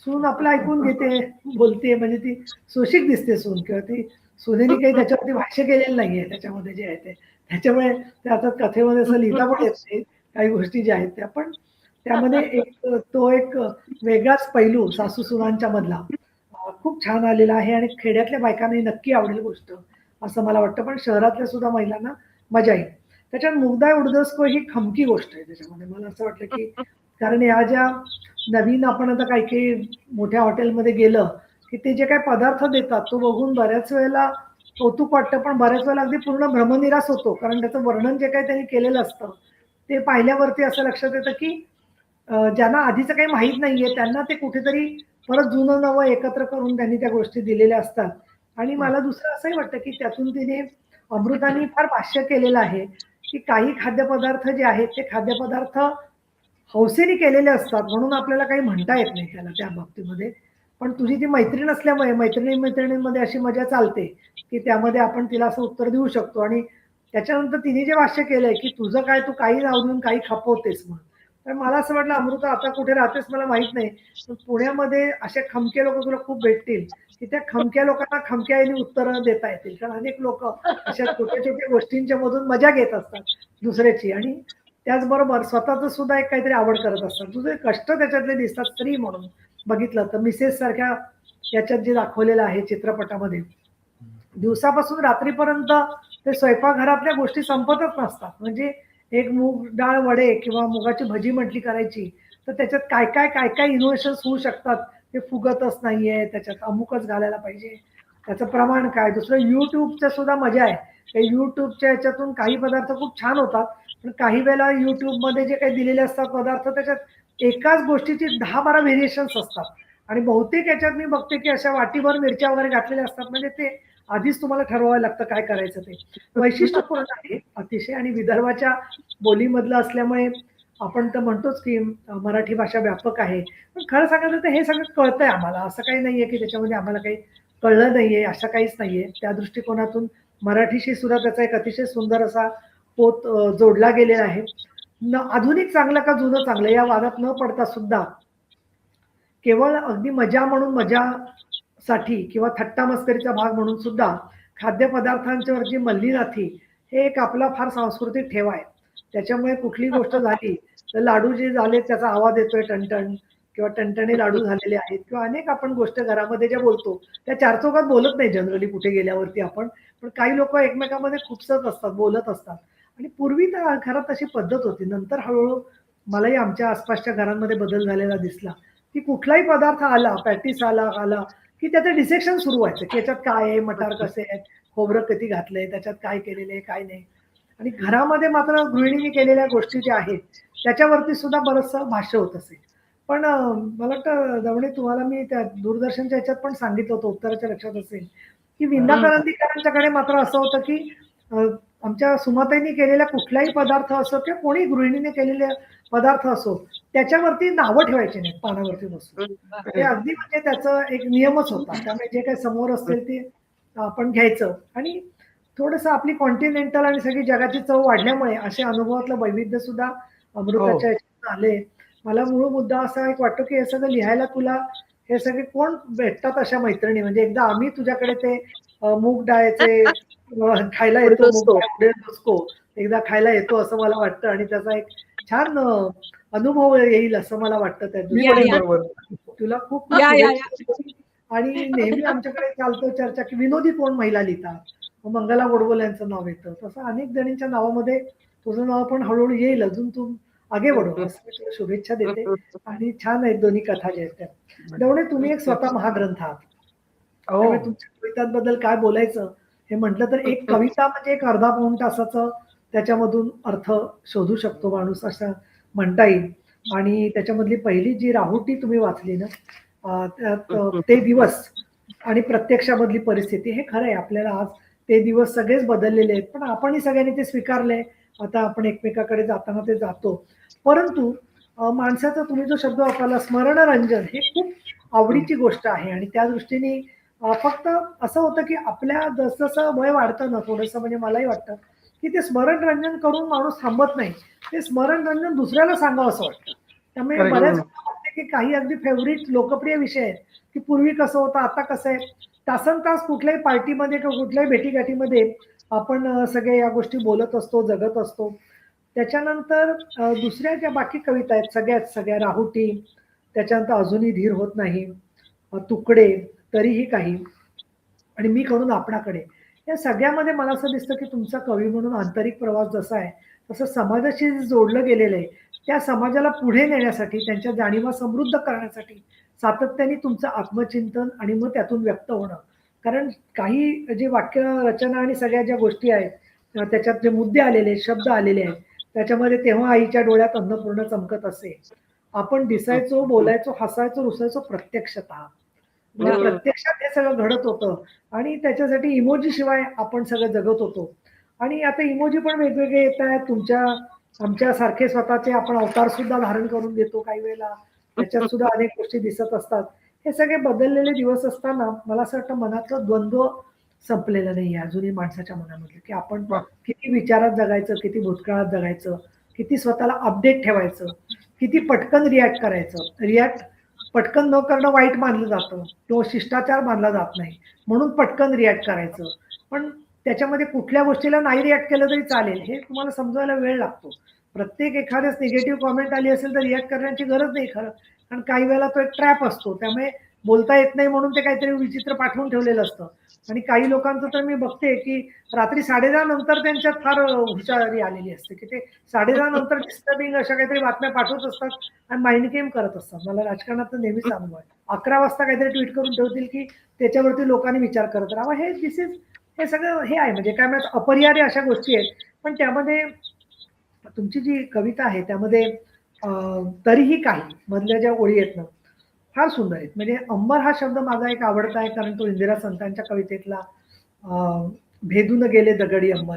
सून आपलं ऐकून घेते, बोलते, म्हणजे ती सोशिक दिसते सून, किंवा ती सुनेने काही त्याच्यावरती भाष्य केलेलं नाहीये त्याच्यामध्ये जे आहे ते. त्याच्यामुळे ते आता कथेमध्ये असं लिहिता पण येत नाही काही गोष्टी ज्या आहेत त्या, पण त्यामध्ये एक वेगळाच पैलू सासू सुनांच्या मधला खूप छान आलेला आहे आणि खेड्यातल्या बायकांनाही नक्की आवडेल गोष्ट असं मला वाटतं, पण शहरातल्या सुद्धा महिलांना मजा येईल. त्याच्यात मुग्धा उडदस्को ही खमकी गोष्ट आहे त्याच्यामध्ये. मला असं वाटलं की कारण या ज्या नवीन आपण आता काही काही मोठ्या हॉटेलमध्ये गेलं की ते जे काही पदार्थ देतात तो बघून बऱ्याच वेळेला कौतुक वाटतं, पण बऱ्याच वेळेला अगदी पूर्ण भ्रमनिरास होतो. कारण त्याचं वर्णन जे काही त्यांनी केलेलं असतं ते पाहिल्यावरती असं लक्षात येतं की ज्यांना आधीचं काही माहीत नाहीये त्यांना ते कुठेतरी परत जुनं नवं एकत्र करून त्यांनी त्या गोष्टी दिलेल्या असतात. आणि मला दुसरं असंही वाटतं की त्यातून तिने अमृतानी फार भाष्य केलेलं आहे की काही खाद्यपदार्थ जे आहेत ते खाद्यपदार्थ हौसेने केलेले असतात म्हणून आपल्याला काही म्हणता येत नाही त्याला त्या बाबतीमध्ये. पण तुझी ती मैत्रीण असल्यामुळे मैत्रिणींमध्ये अशी मजा चालते की त्यामध्ये आपण तिला असं उत्तर देऊ शकतो. आणि त्याच्यानंतर तिने जे भाष्य केलंय की तुझं काय, तू काही नाव देऊन काही खपवतेस म्हणून. तर मला असं वाटलं अमृता आता कुठे राहतेस मला माहित नाही, पण पुण्यामध्ये असे खमके लोक तुला खूप भेटतील की त्या खमक्या लोकांना खमक्या यांनी उत्तरं देता येतील. कारण अनेक लोक अशा छोट्या छोट्या गोष्टींच्या मधून मजा घेत असतात दुसऱ्याची, आणि त्याचबरोबर स्वतःच सुद्धा एक काहीतरी आवड करत असतात. तुझे कष्ट त्याच्यातले दिसतात स्त्री म्हणून बघितलं तर. मिसेस सारख्या याच्यात जे दाखवलेलं आहे चित्रपटामध्ये, दिवसापासून रात्रीपर्यंत ते स्वयंपाकघरातल्या गोष्टी संपतच नसतात. म्हणजे एक मूग डाळ वडे किंवा मुगाची भजी म्हटली करायची तर त्याच्यात काय काय काय काय इनोव्हेशन्स होऊ शकतात. ते फुगतच नाहीये, त्याच्यात अमुकच घालायला पाहिजे, त्याचं प्रमाण काय. दुसरं युट्यूबचं सुद्धा मजा आहे. ते युट्यूबच्या याच्यातून काही पदार्थ खूप छान होतात, पण काही वेळेला युट्यूबमध्ये जे काही दिलेले असतात पदार्थ त्याच्यात एकाच गोष्टीची 10-12 व्हेरिएशन्स असतात. आणि बहुतेक याच्यात मी बघते की अशा वाटीभर मिरच्या वगैरे घातलेल्या असतात. म्हणजे ते आधीच तुम्हाला ठरवावं लागतं काय करायचं ते. वैशिष्ट्यपूर्ण आहे अतिशय. आणि विदर्भाच्या बोलीमधलं असल्यामुळे आपण तर म्हणतोच की मराठी भाषा व्यापक आहे. पण खरं सांगायचं तर हे सगळं कळतंय आम्हाला. असं काही नाहीये की त्याच्यामध्ये आम्हाला काही कळलं नाहीये, असं काहीच नाहीये. त्या दृष्टिकोनातून मराठीशी सुद्धा त्याचा एक अतिशय सुंदर असा पोत जोडला गेलेला आहे. आधुनिक चांगलं का जुनं चांगलं या वादात न पडता सुद्धा केवळ अगदी मजा म्हणून मजासाठी किंवा थट्टा मस्करीचा भाग म्हणून सुद्धा खाद्यपदार्थांच्यावरची मल्लीनाथी हे एक आपला फार सांस्कृतिक ठेवा आहे. त्याच्यामुळे कुठली गोष्ट झाली तर लाडू जे झाले त्याचा आवाज येतोय टणटण, किंवा टणटणे लाडू झालेले आहेत, किंवा अनेक आपण गोष्ट घरामध्ये ज्या बोलतो त्या चार चौकात बोलत नाही जनरली कुठे गेल्यावरती आपण. पण काही लोक एकमेकांमध्ये खुपसत असतात, बोलत असतात. आणि पूर्वी तर घरात अशी पद्धत होती. नंतर हळूहळू मलाही आमच्या आसपासच्या घरांमध्ये बदल झालेला दिसला की कुठलाही पदार्थ आला, पॅटीस आला की त्याचं डिसेक्शन सुरू व्हायचं की याच्यात काय आहे, मटार कसे आहेत, खोबरं किती घातलंय, त्याच्यात काय केलेलं आहे काय नाही. आणि घरामध्ये मात्र गृहिणीने केलेल्या गोष्टी ज्या आहेत त्याच्यावरती सुद्धा बरंचसं भाष्य होत असेल. पण मला वाटतं दवणे तुम्हाला मी त्या दूरदर्शनच्या ह्याच्यात पण सांगितलं होतं, उत्तराच्या लक्षात असेल की विंदा करंदीकरांच्याकडे मात्र असं होतं की आमच्या सुमाताईंनी केलेला कुठलाही पदार्थ असो किंवा कोणी गृहिणीने केलेले पदार्थ असो त्याच्यावरती नावं ठेवायचे नाहीत पानावरती बसून. ते अगदी म्हणजे त्याचं एक नियमच होता. त्यामुळे जे काही समोर असेल ते आपण घ्यायचं. आणि थोडंसं आपली कॉन्टिनेंटल आणि सगळी जगाची चव वाढल्यामुळे असे अनुभवातलं वैविध्य सुद्धा अमृताच्या ह्याच्यात आले. मला मूळ मुद्दा असा एक वाटतो की हे सगळं लिहायला तुला हे सगळे कोण भेटतात अशा मैत्रिणी. म्हणजे एकदा आम्ही तुझ्याकडे ते मूग डाळचे खायला येतो, मूग डाळ डोसको एकदा खायला येतो असं मला वाटतं. आणि त्याचा एक छान अनुभव येईल असं मला वाटतं त्या दिवशी. तुला खूप आणि नेहमी आमच्याकडे चालतो चर्चा की विनोदी कोण महिला लिहितात, मंगला गोडबोले यांचं नाव येतं. तसं अनेक जणींच्या नावामध्ये तुझं नाव पण हळूहळू येईल. अजून तू आगे बढो असं मी तुला शुभेच्छा देते. आणि छान आहेत दोन्ही कथा ज्या आहेत त्या. दवणे तुम्ही एक स्वतः महाग्रंथ आहात. त्यामुळे तुमच्या कवितांबद्दल काय बोलायचं हे म्हटलं तर एक कविता म्हणजे एक अर्धा पाऊण तासाचं त्याच्यामधून अर्थ शोधू शकतो माणूस असं म्हणता येईल. आणि त्याच्यामधली पहिली जी राहुटी तुम्ही वाचली ना त्यात ते दिवस आणि प्रत्यक्षामधली परिस्थिती, हे खरं आहे आपल्याला आज ते दिवस सगळेच बदललेले आहेत. पण आपणही सगळ्यांनी ते स्वीकारलंय. आता आपण एकमेकाकडे जाताना ते जातो. परंतु माणसाचा तुम्ही जो शब्द वापरला स्मरणरंजन हे खूप आवडीची गोष्ट आहे. आणि त्या दृष्टीने फक्त असं होतं की आपल्या जसं वय वाढतं ना थोडंसं, म्हणजे मलाही वाटतं की ते स्मरणरंजन करून माणूस थांबत नाही, ते स्मरणरंजन दुसऱ्याला सांगावं असं वाटतं. त्यामुळे बऱ्याच वाटते की काही अगदी फेवरिट लोकप्रिय विषय आहेत की पूर्वी कसं होतं आता कसं आहे. तासन तास कुठल्याही पार्टीमध्ये किंवा कुठल्याही भेटीगाठीमध्ये आपण सगळे या गोष्टी बोलत असतो, जगत असतो. त्याच्यानंतर दुसऱ्या ज्या बाकी कविता आहेत सगळ्या राहुटी, त्याच्यानंतर अजूनही धीर होत नाही, तुकडे, तरीही काही, आणि मी करून आपणाकडे, या सगळ्यामध्ये मला असं दिसतं की तुमचा कवी म्हणून आंतरिक प्रवास जसा आहे तसं समाजाशी जोडलं गेलेलं आहे. त्या समाजाला पुढे नेण्यासाठी, त्यांच्या जाणीवा समृद्ध करण्यासाठी, सातत्याने तुमचं आत्मचिंतन आणि मग त्यातून व्यक्त होणं. कारण काही जे वाक्य रचना आणि सगळ्या ज्या गोष्टी आहेत त्याच्यात जे मुद्दे आलेले आहेत, शब्द आलेले आहेत, त्याच्यामध्ये तेव्हा आईच्या डोळ्यात अन्नपूर्णा चमकत असे. आपण दिसायचो, बोलायचो, हसायचो, रुसायचो प्रत्यक्षतः. म्हणजे हम्म. प्रत्यक्षात हे सगळं घडत होतं आणि त्याच्यासाठी इमोजी शिवाय आपण सगळं जगत होतो. आणि आता इमोजी पण वेगवेगळे येत आहेत. आमच्या सारखे स्वतःचे आपण अवतार सुद्धा धारण करून देतो काही वेळेला. त्याच्यात सुद्धा अनेक गोष्टी दिसत असतात. हे सगळे बदललेले दिवस असताना मला असं वाटतं मनातलं द्वंद्व संपलेलं नाही अजूनही माणसाच्या मनामधलं, की आपण वा. किती विचारात जगायचं, किती भूतकाळात जगायचं, किती स्वतःला अपडेट ठेवायचं, किती पटकन रिॲक्ट करायचं. पटकन न करणं वाईट मानलं जातं. तो शिष्टाचार मानला जात नाही. म्हणून पटकन रिॲक्ट करायचं. पण त्याच्यामध्ये कुठल्या गोष्टीला नाही रिॲक्ट केलं तरी चालेल, हे तुम्हाला समजायला वेळ लागतो. प्रत्येक एखाद्याच निगेटिव्ह कॉमेंट आली असेल तर रिॲक्ट करण्याची गरज नाही खरं. कारण काही वेळेला तो एक ट्रॅप असतो. त्यामुळे बोलता येत नाही म्हणून ते काहीतरी विचित्र पाठवून ठेवलेलं असतं. आणि काही लोकांचं तर मी बघते, की रात्री 10:30 नंतर त्यांच्यात फार हुशारी आलेली असते, की ते 10:30 नंतर डिस्टर्बिंग अशा काहीतरी बातम्या पाठवत असतात आणि माइंड गेम करत असतात. मला राजकारणात नेहमीच अनुभव आहे. 11 वाजता काहीतरी ट्विट करून ठेवतील, की त्याच्यावरती लोकांनी विचार करत राहावा. हे सगळं हे आहे म्हणजे काय म्हणतात अपरिहार्य अशा गोष्टी आहेत. पण त्यामध्ये तुमची जी कविता आहे त्यामध्ये तरीही काही मधल्या ज्या ओळी आहेत ना फार सुंदर आहेत. म्हणजे अंबर हा शब्द माझा एक आवडता आहे कारण तो इंदिरा संतांच्या कवितेतला भेदून गेले दगडी अंबर.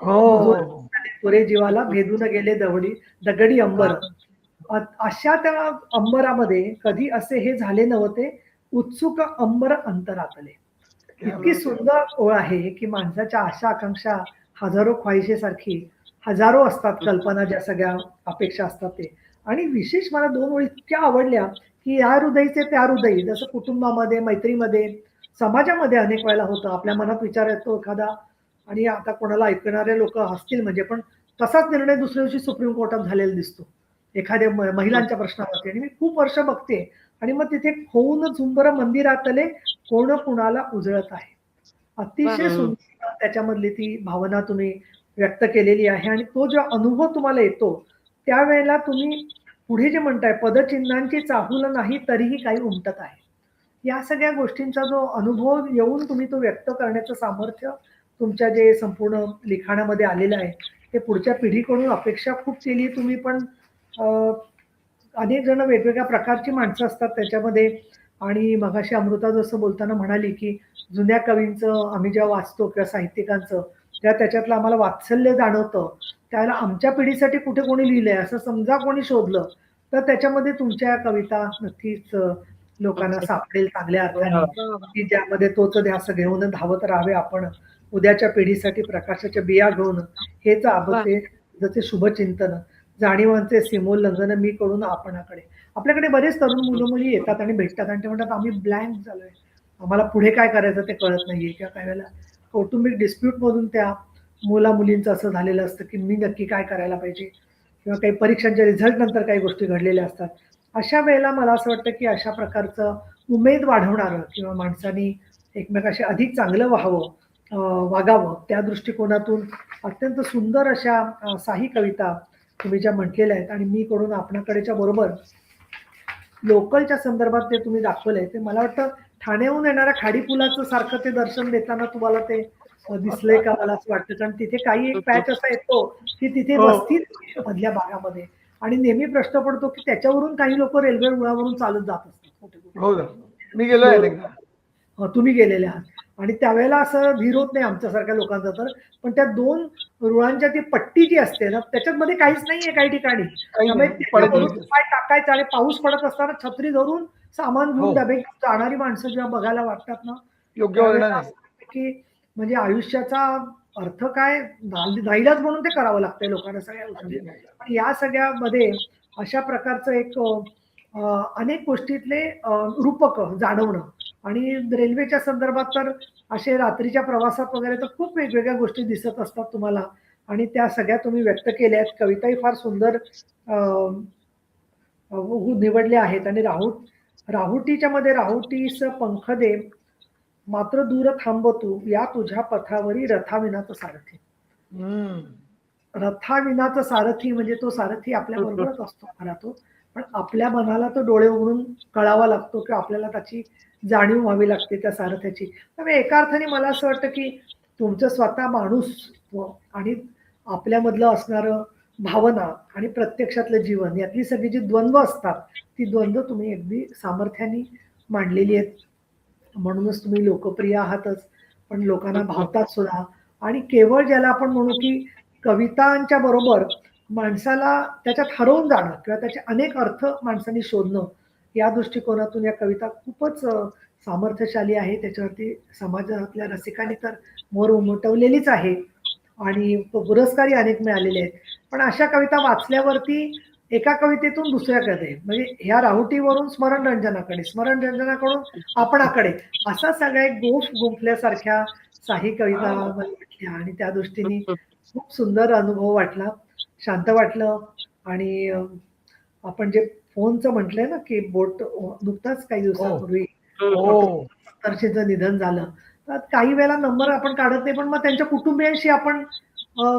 हो. तुरे जीवाला भेदून गेले दगडी अंबर. अशा त्या अंबरामध्ये कधी असे हे झाले नव्हते उत्सुक अंबर अंतरातले. इतकी सुंदर ओळ आहे की माणसाच्या आशा आकांक्षा हजारो ख्वाहिशेसारखी हजारो असतात कल्पना ज्या सगळ्या अपेक्षा असतात ते. आणि विशेष मला 2 ओळी इतक्या आवडल्या की या हृदयीचे त्या हृदयी जसं कुटुंबामध्ये मैत्रीमध्ये समाजामध्ये अनेक वेळेला होतं आपल्या मनात विचार येतो एखादा आणि आता कोणाला ऐकणारे लोक हसतील म्हणजे पण तसाच निर्णय दुसऱ्या दिवशी सुप्रीम कोर्टात झालेला दिसतो एखाद्या महिलांच्या प्रश्नावरती. आणि मी खूप वर्ष बघते आणि मग तिथे होऊन झुंबर मंदिरातले कोण कुणाला उजळत आहे. अतिशय हम्म. सुंदर त्याच्यामधली ती भावना तुम्ही व्यक्त केलेली आहे आणि तो जो अनुभव तुम्हाला येतो त्यावेळेला तुम्ही पुढे जे म्हणताय पदचिन्हांची चाहूल नाही तरीही काही उमटत आहे. या सगळ्या गोष्टींचा जो अनुभव येऊन तुम्ही तो व्यक्त करण्याचं सामर्थ्य तुमच्या जे संपूर्ण लिखाणामध्ये आलेलं आहे ते पुढच्या पिढीकडून अपेक्षा खूप केली तुम्ही. पण अनेक जण वेगवेगळ्या प्रकारची माणसं असतात त्याच्यामध्ये. आणि मगाशी अमृता जसं बोलताना म्हणाली की जुन्या कवींचं आम्ही जेव्हा वाचतो किंवा साहित्यिकांचं तेव्हा त्याच्यातलं आम्हाला वात्सल्य जाणवतं. त्याला आमच्या पिढीसाठी कुठे कोणी लिहिलंय असं समजा कोणी शोधलं तर त्याच्यामध्ये तुमच्या कविता नक्कीच लोकांना सापडेल चांगल्या अर्थाने की ज्यामध्ये तोच ध्यास घेऊन धावत राहावे आपण उद्याच्या पिढीसाठी प्रकाशाच्या बिया घेऊन हेच आबते जसे शुभचिंतन जाणीवांचे सीमोल्लंघन मी करून आपणाकडे. आपल्याकडे बरेच तरुण मुलं मुली येतात आणि भेटतात आणि ते म्हणतात आम्ही ब्लँक झालोय आम्हाला पुढे काय करायचं ते कळत नाहीये. किंवा काही वेळेला कौटुंबिक डिस्प्यूट मधून त्या मुला मुलींचं असं झालेलं असतं की मी नक्की काय करायला पाहिजे किंवा काही परीक्षांच्या रिझल्ट नंतर काही गोष्टी घडलेल्या असतात. अशा वेळेला मला असं वाटतं की अशा प्रकारचं उमेद वाढवणारं किंवा माणसानी एकमेकाशी अधिक चांगलं वागावं त्या दृष्टिकोनातून अत्यंत सुंदर अशा साही कविता तुम्ही ज्या म्हटलेल्या आहेत आणि मी कडून आपणाकडेच्या बरोबर लोकलच्या संदर्भात ते तुम्ही दाखवलंय ते मला वाटतं ठाण्याहून येणाऱ्या खाडी पुलाचं सारखं ते दर्शन देताना तुम्हाला ते दिसलंय का मला असं वाटतं. कारण तिथे काही एक पॅच असा येतो की तिथे वस्ती मधल्या भागामध्ये आणि नेहमी प्रश्न पडतो की त्याच्यावरून काही लोक रेल्वे रुळावरून चालत जात असतात कुठे कुठे. हो ना. मी गेलोय एकदा. तुम्ही गेलेले आहात आणि त्यावेळेला असं धीर होत नाही आमच्यासारख्या लोकांचा तर. पण त्या 2 रुळांच्या ती पट्टी जी असते ना त्याच्यामध्ये काहीच नाहीये काही ठिकाणी. त्यामुळे त्याच्यावरून पाय टाकायचा आणि पाऊस पडत असताना छत्री धरून सामान घेऊन डबे घेऊन जाणारी माणसं जेव्हा बघायला वाटतात ना योग्य वर्णन आहे. की म्हणजे आयुष्याचा अर्थ काय नाईलाज म्हणून ते करावं लागतंय लोकांना सगळ्या गोष्टी. पण या सगळ्यामध्ये अशा प्रकारचं एक अनेक गोष्टीतले रूपक जाणवणं आणि रेल्वेच्या संदर्भात तर असे रात्रीच्या प्रवासात वगैरे तर खूप वेगवेगळ्या गोष्टी दिसत असतात तुम्हाला आणि त्या सगळ्या तुम्ही व्यक्त केल्या आहेत. कविताही फार सुंदर निवडल्या आहेत. आणि राहुटीच्या मध्ये राहुटीस पंख दे मात्र दूर थांबतू या तुझ्या पथावरी रथाविनाचा सारथी. रथाविनाचा सारथी म्हणजे तो सारथी आपल्या बरोबरच असतो खरा तो. पण आपल्या मनाला तो डोळे उघडून कळावा लागतो किंवा आपल्याला त्याची जाणीव व्हावी लागते त्या सारथ्याची. त्यामुळे एका अर्थाने मला असं वाटतं की तुमचं स्वतः माणूस आणि आपल्यामधलं असणारं भावना आणि प्रत्यक्षातलं जीवन यातली सगळी जी द्वंद्व असतात ती द्वंद्व तुम्ही अगदी सामर्थ्याने मांडलेली आहेत. म्हणूनच तुम्ही लोकप्रिय आहातच, पण लोकांना भावतात सुद्धा. आणि केवळ ज्याला आपण म्हणू की कवितांच्या बरोबर माणसाला त्याच्यात हरवून जाणं किंवा त्याचे अनेक अर्थ माणसाने शोधणं, या दृष्टिकोनातून या कविता खूपच सामर्थ्यशाली आहे. त्याच्यावरती समाजातल्या रसिकांनी तर मोर उमटवलेलीच आहे आणि पुरस्कारही अनेक मिळालेले आहेत. पण अशा कविता वाचल्यावरती एका कवितेतून दुसऱ्या कविते, म्हणजे ह्या राहुटीवरून स्मरणरंजनाकडे, स्मरणरंजनाकडून आपणाकडे, असा सगळ्या एक गोफ गुंफल्यासारख्या काही कविता मला वाटल्या आणि त्या दृष्टीने खूप सुंदर अनुभव वाटला, शांत वाटलं. आणि आपण जे फोनचं म्हटलंय ना की बोट नुकताच काही दिवसापूर्वी हो सत्तरशीचं निधन झालं, तर काही वेळेला नंबर आपण काढत नाही, पण मग त्यांच्या कुटुंबियांशी आपण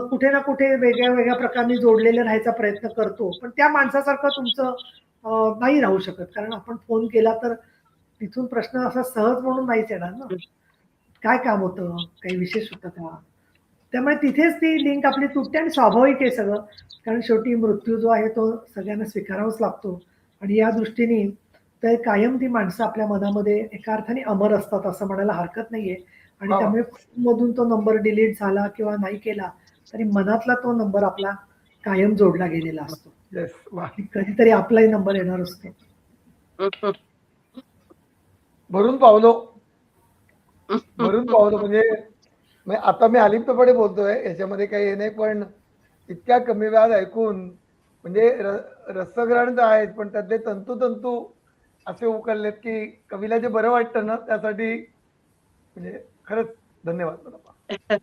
कुठे ना कुठे वेगळ्या वेगळ्या प्रकारे जोडलेले राहायचा प्रयत्न करतो. पण त्या माणसासारखं तुमचं नाही राहू शकत, कारण आपण फोन केला तर तिथून प्रश्न असा सहज म्हणून नाहीच येणार ना. काय काम होतं, काही विशेष होतं का? त्यामुळे तिथेच ती लिंक आपली तुटते आणि स्वाभाविक आहे सगळं, कारण शेवटी मृत्यू जो आहे तो सगळ्यांना स्वीकारावाच लागतो. आणि या दृष्टीने तर कायम ती माणसं आपल्या मनामध्ये एका अर्थाने अमर असतात असं म्हणायला हरकत नाहीये. आणि हा. त्यामुळे मधून तो नंबर डिलीट झाला किंवा नाही केला तरी मनातला तो नंबर आपला कायम जोडला गेलेला असतो. येस वा आणि कधीतरी आपलाही नंबर येणार असतो. भरून पावलो म्हणजे आता मी अलिप्तपणे बोलतोय, याच्यामध्ये काही हे नाही, पण इतक्या कमी वेळात ऐकून म्हणजे रसग्रहण तर आहेत, पण त्यातले तंतू असे उकललेत की कवीला जे बरं वाटतं ना, त्यासाठी म्हणजे खरंच धन्यवाद मला.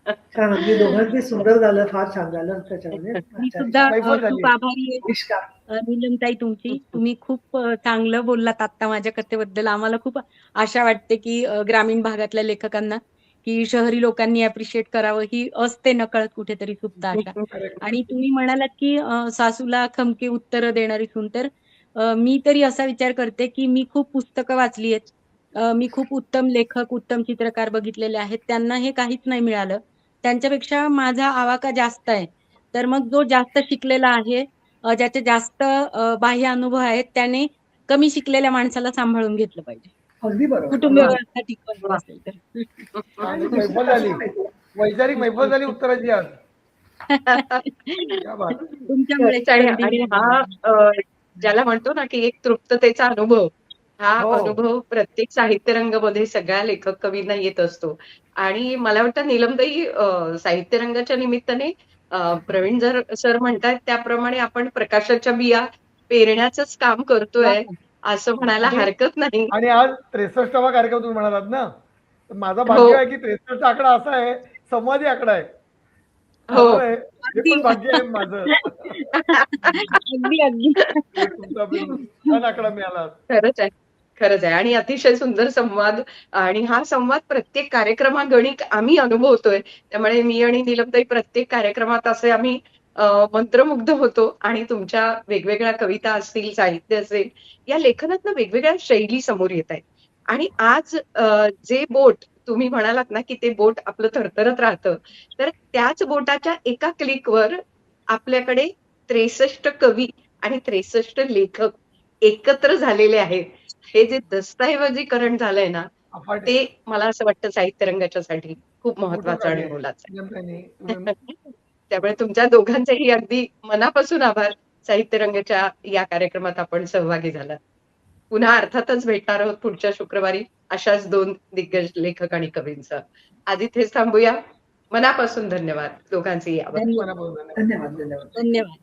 छान, अगदी दोघांचे सुंदर झालं, फार छान झालं त्याच्यामध्ये. मी सुद्धा मैफल झाली. खूप आभारी आहे नमस्कार. नीलमताई तुमची. तुम्ही खूप चांगलं बोललात आता माझ्या कथेबद्दल. आम्हाला खूप आशा वाटते की ग्रामीण भागातल्या लेखकांना की शहरी लोकांनी अप्रिशिएट करावं, ही असते नकळत कुठेतरी सुप्त आशा. आणि तुम्ही म्हणालात की सासूला खमकी उत्तरं देणारी सून, तर मी तरी असा विचार करते की मी खूप पुस्तकं वाचली आहेत. मी खूप उत्तम लेखक, उत्तम चित्रकार बघितलेले आहेत. त्यांना हे काहीच नाही मिळालं. त्यांच्यापेक्षा माझा आवाका जास्त आहे. तर मग जो जास्त शिकलेला आहे, ज्याचे जास्त बाह्य अनुभव आहेत, त्याने कमी शिकलेल्या माणसाला सांभाळून घेतलं पाहिजे. अगदी बरोबर. कुटुंब व्यवस्था टिकवायची असेल तर. आणि मैफल झाली, वैचारिक मैफल झाली उत्तराची आज. क्या बात. तुमच्यामुळे आणि हा ज्याला म्हणतो ना की एक तृप्ततेचा अनुभव, हा हो. अनुभव प्रत्येक साहित्य रंगमध्ये सगळ्या लेखक कवींना येत असतो. आणि मला वाटतं नीलमताई, साहित्य रंगाच्या निमित्ताने प्रवीण सर म्हणतात त्याप्रमाणे आपण प्रकाशाच्या बिया पेरण्याचंच काम करतोय असं म्हणायला हरकत नाही. आणि आज 63वा कार्यक्रम तुम्ही म्हणालात ना, तर माझा हो. भाग्य आहे की 63 आकडा असा आहे, संवादी आकडा आहे. हो. त्यामुळे हे पण भाग्य आहे माझं. अगदी तुमचा छान आकडा मिळाला. खरंच आहे आणि अतिशय सुंदर संवाद. आणि हा संवाद प्रत्येक कार्यक्रमागणिक आम्ही अनुभवतोय. त्यामुळे मी आणि नीलमताई प्रत्येक कार्यक्रमात असे आम्ही मंत्रमुग्ध होतो. आणि तुमच्या वेगवेगळ्या कविता असतील, साहित्य असेल, या लेखनातनं वेगवेगळ्या शैली समोर येत आहेत. आणि आज जे बोट तुम्ही म्हणालात ना की ते बोट आपलं थरथरत राहतं, तर त्याच बोटाच्या एका क्लिकवर आपल्याकडे 63 कवी आणि 63 लेखक एकत्र झालेले आहेत. हे जे दस्तऐवजीकरण झालंय ना, ते मला असं वाटतं साहित्य रंगाच्यासाठी खूप महत्वाचं आणि मोलाचं आहे. त्यामुळे तुमच्या दोघांचेही अगदी मनापासून आभार. साहित्य रंगाच्या या कार्यक्रमात आपण सहभागी झालात. पुन्हा अर्थातच भेटणार आहोत पुढच्या शुक्रवारी अशाच 2 दिग्गज लेखक आणि कवींसह. आज इथेच थांबूया. मनापासून धन्यवाद दोघांचेही आभार. धन्यवाद. धन्यवाद.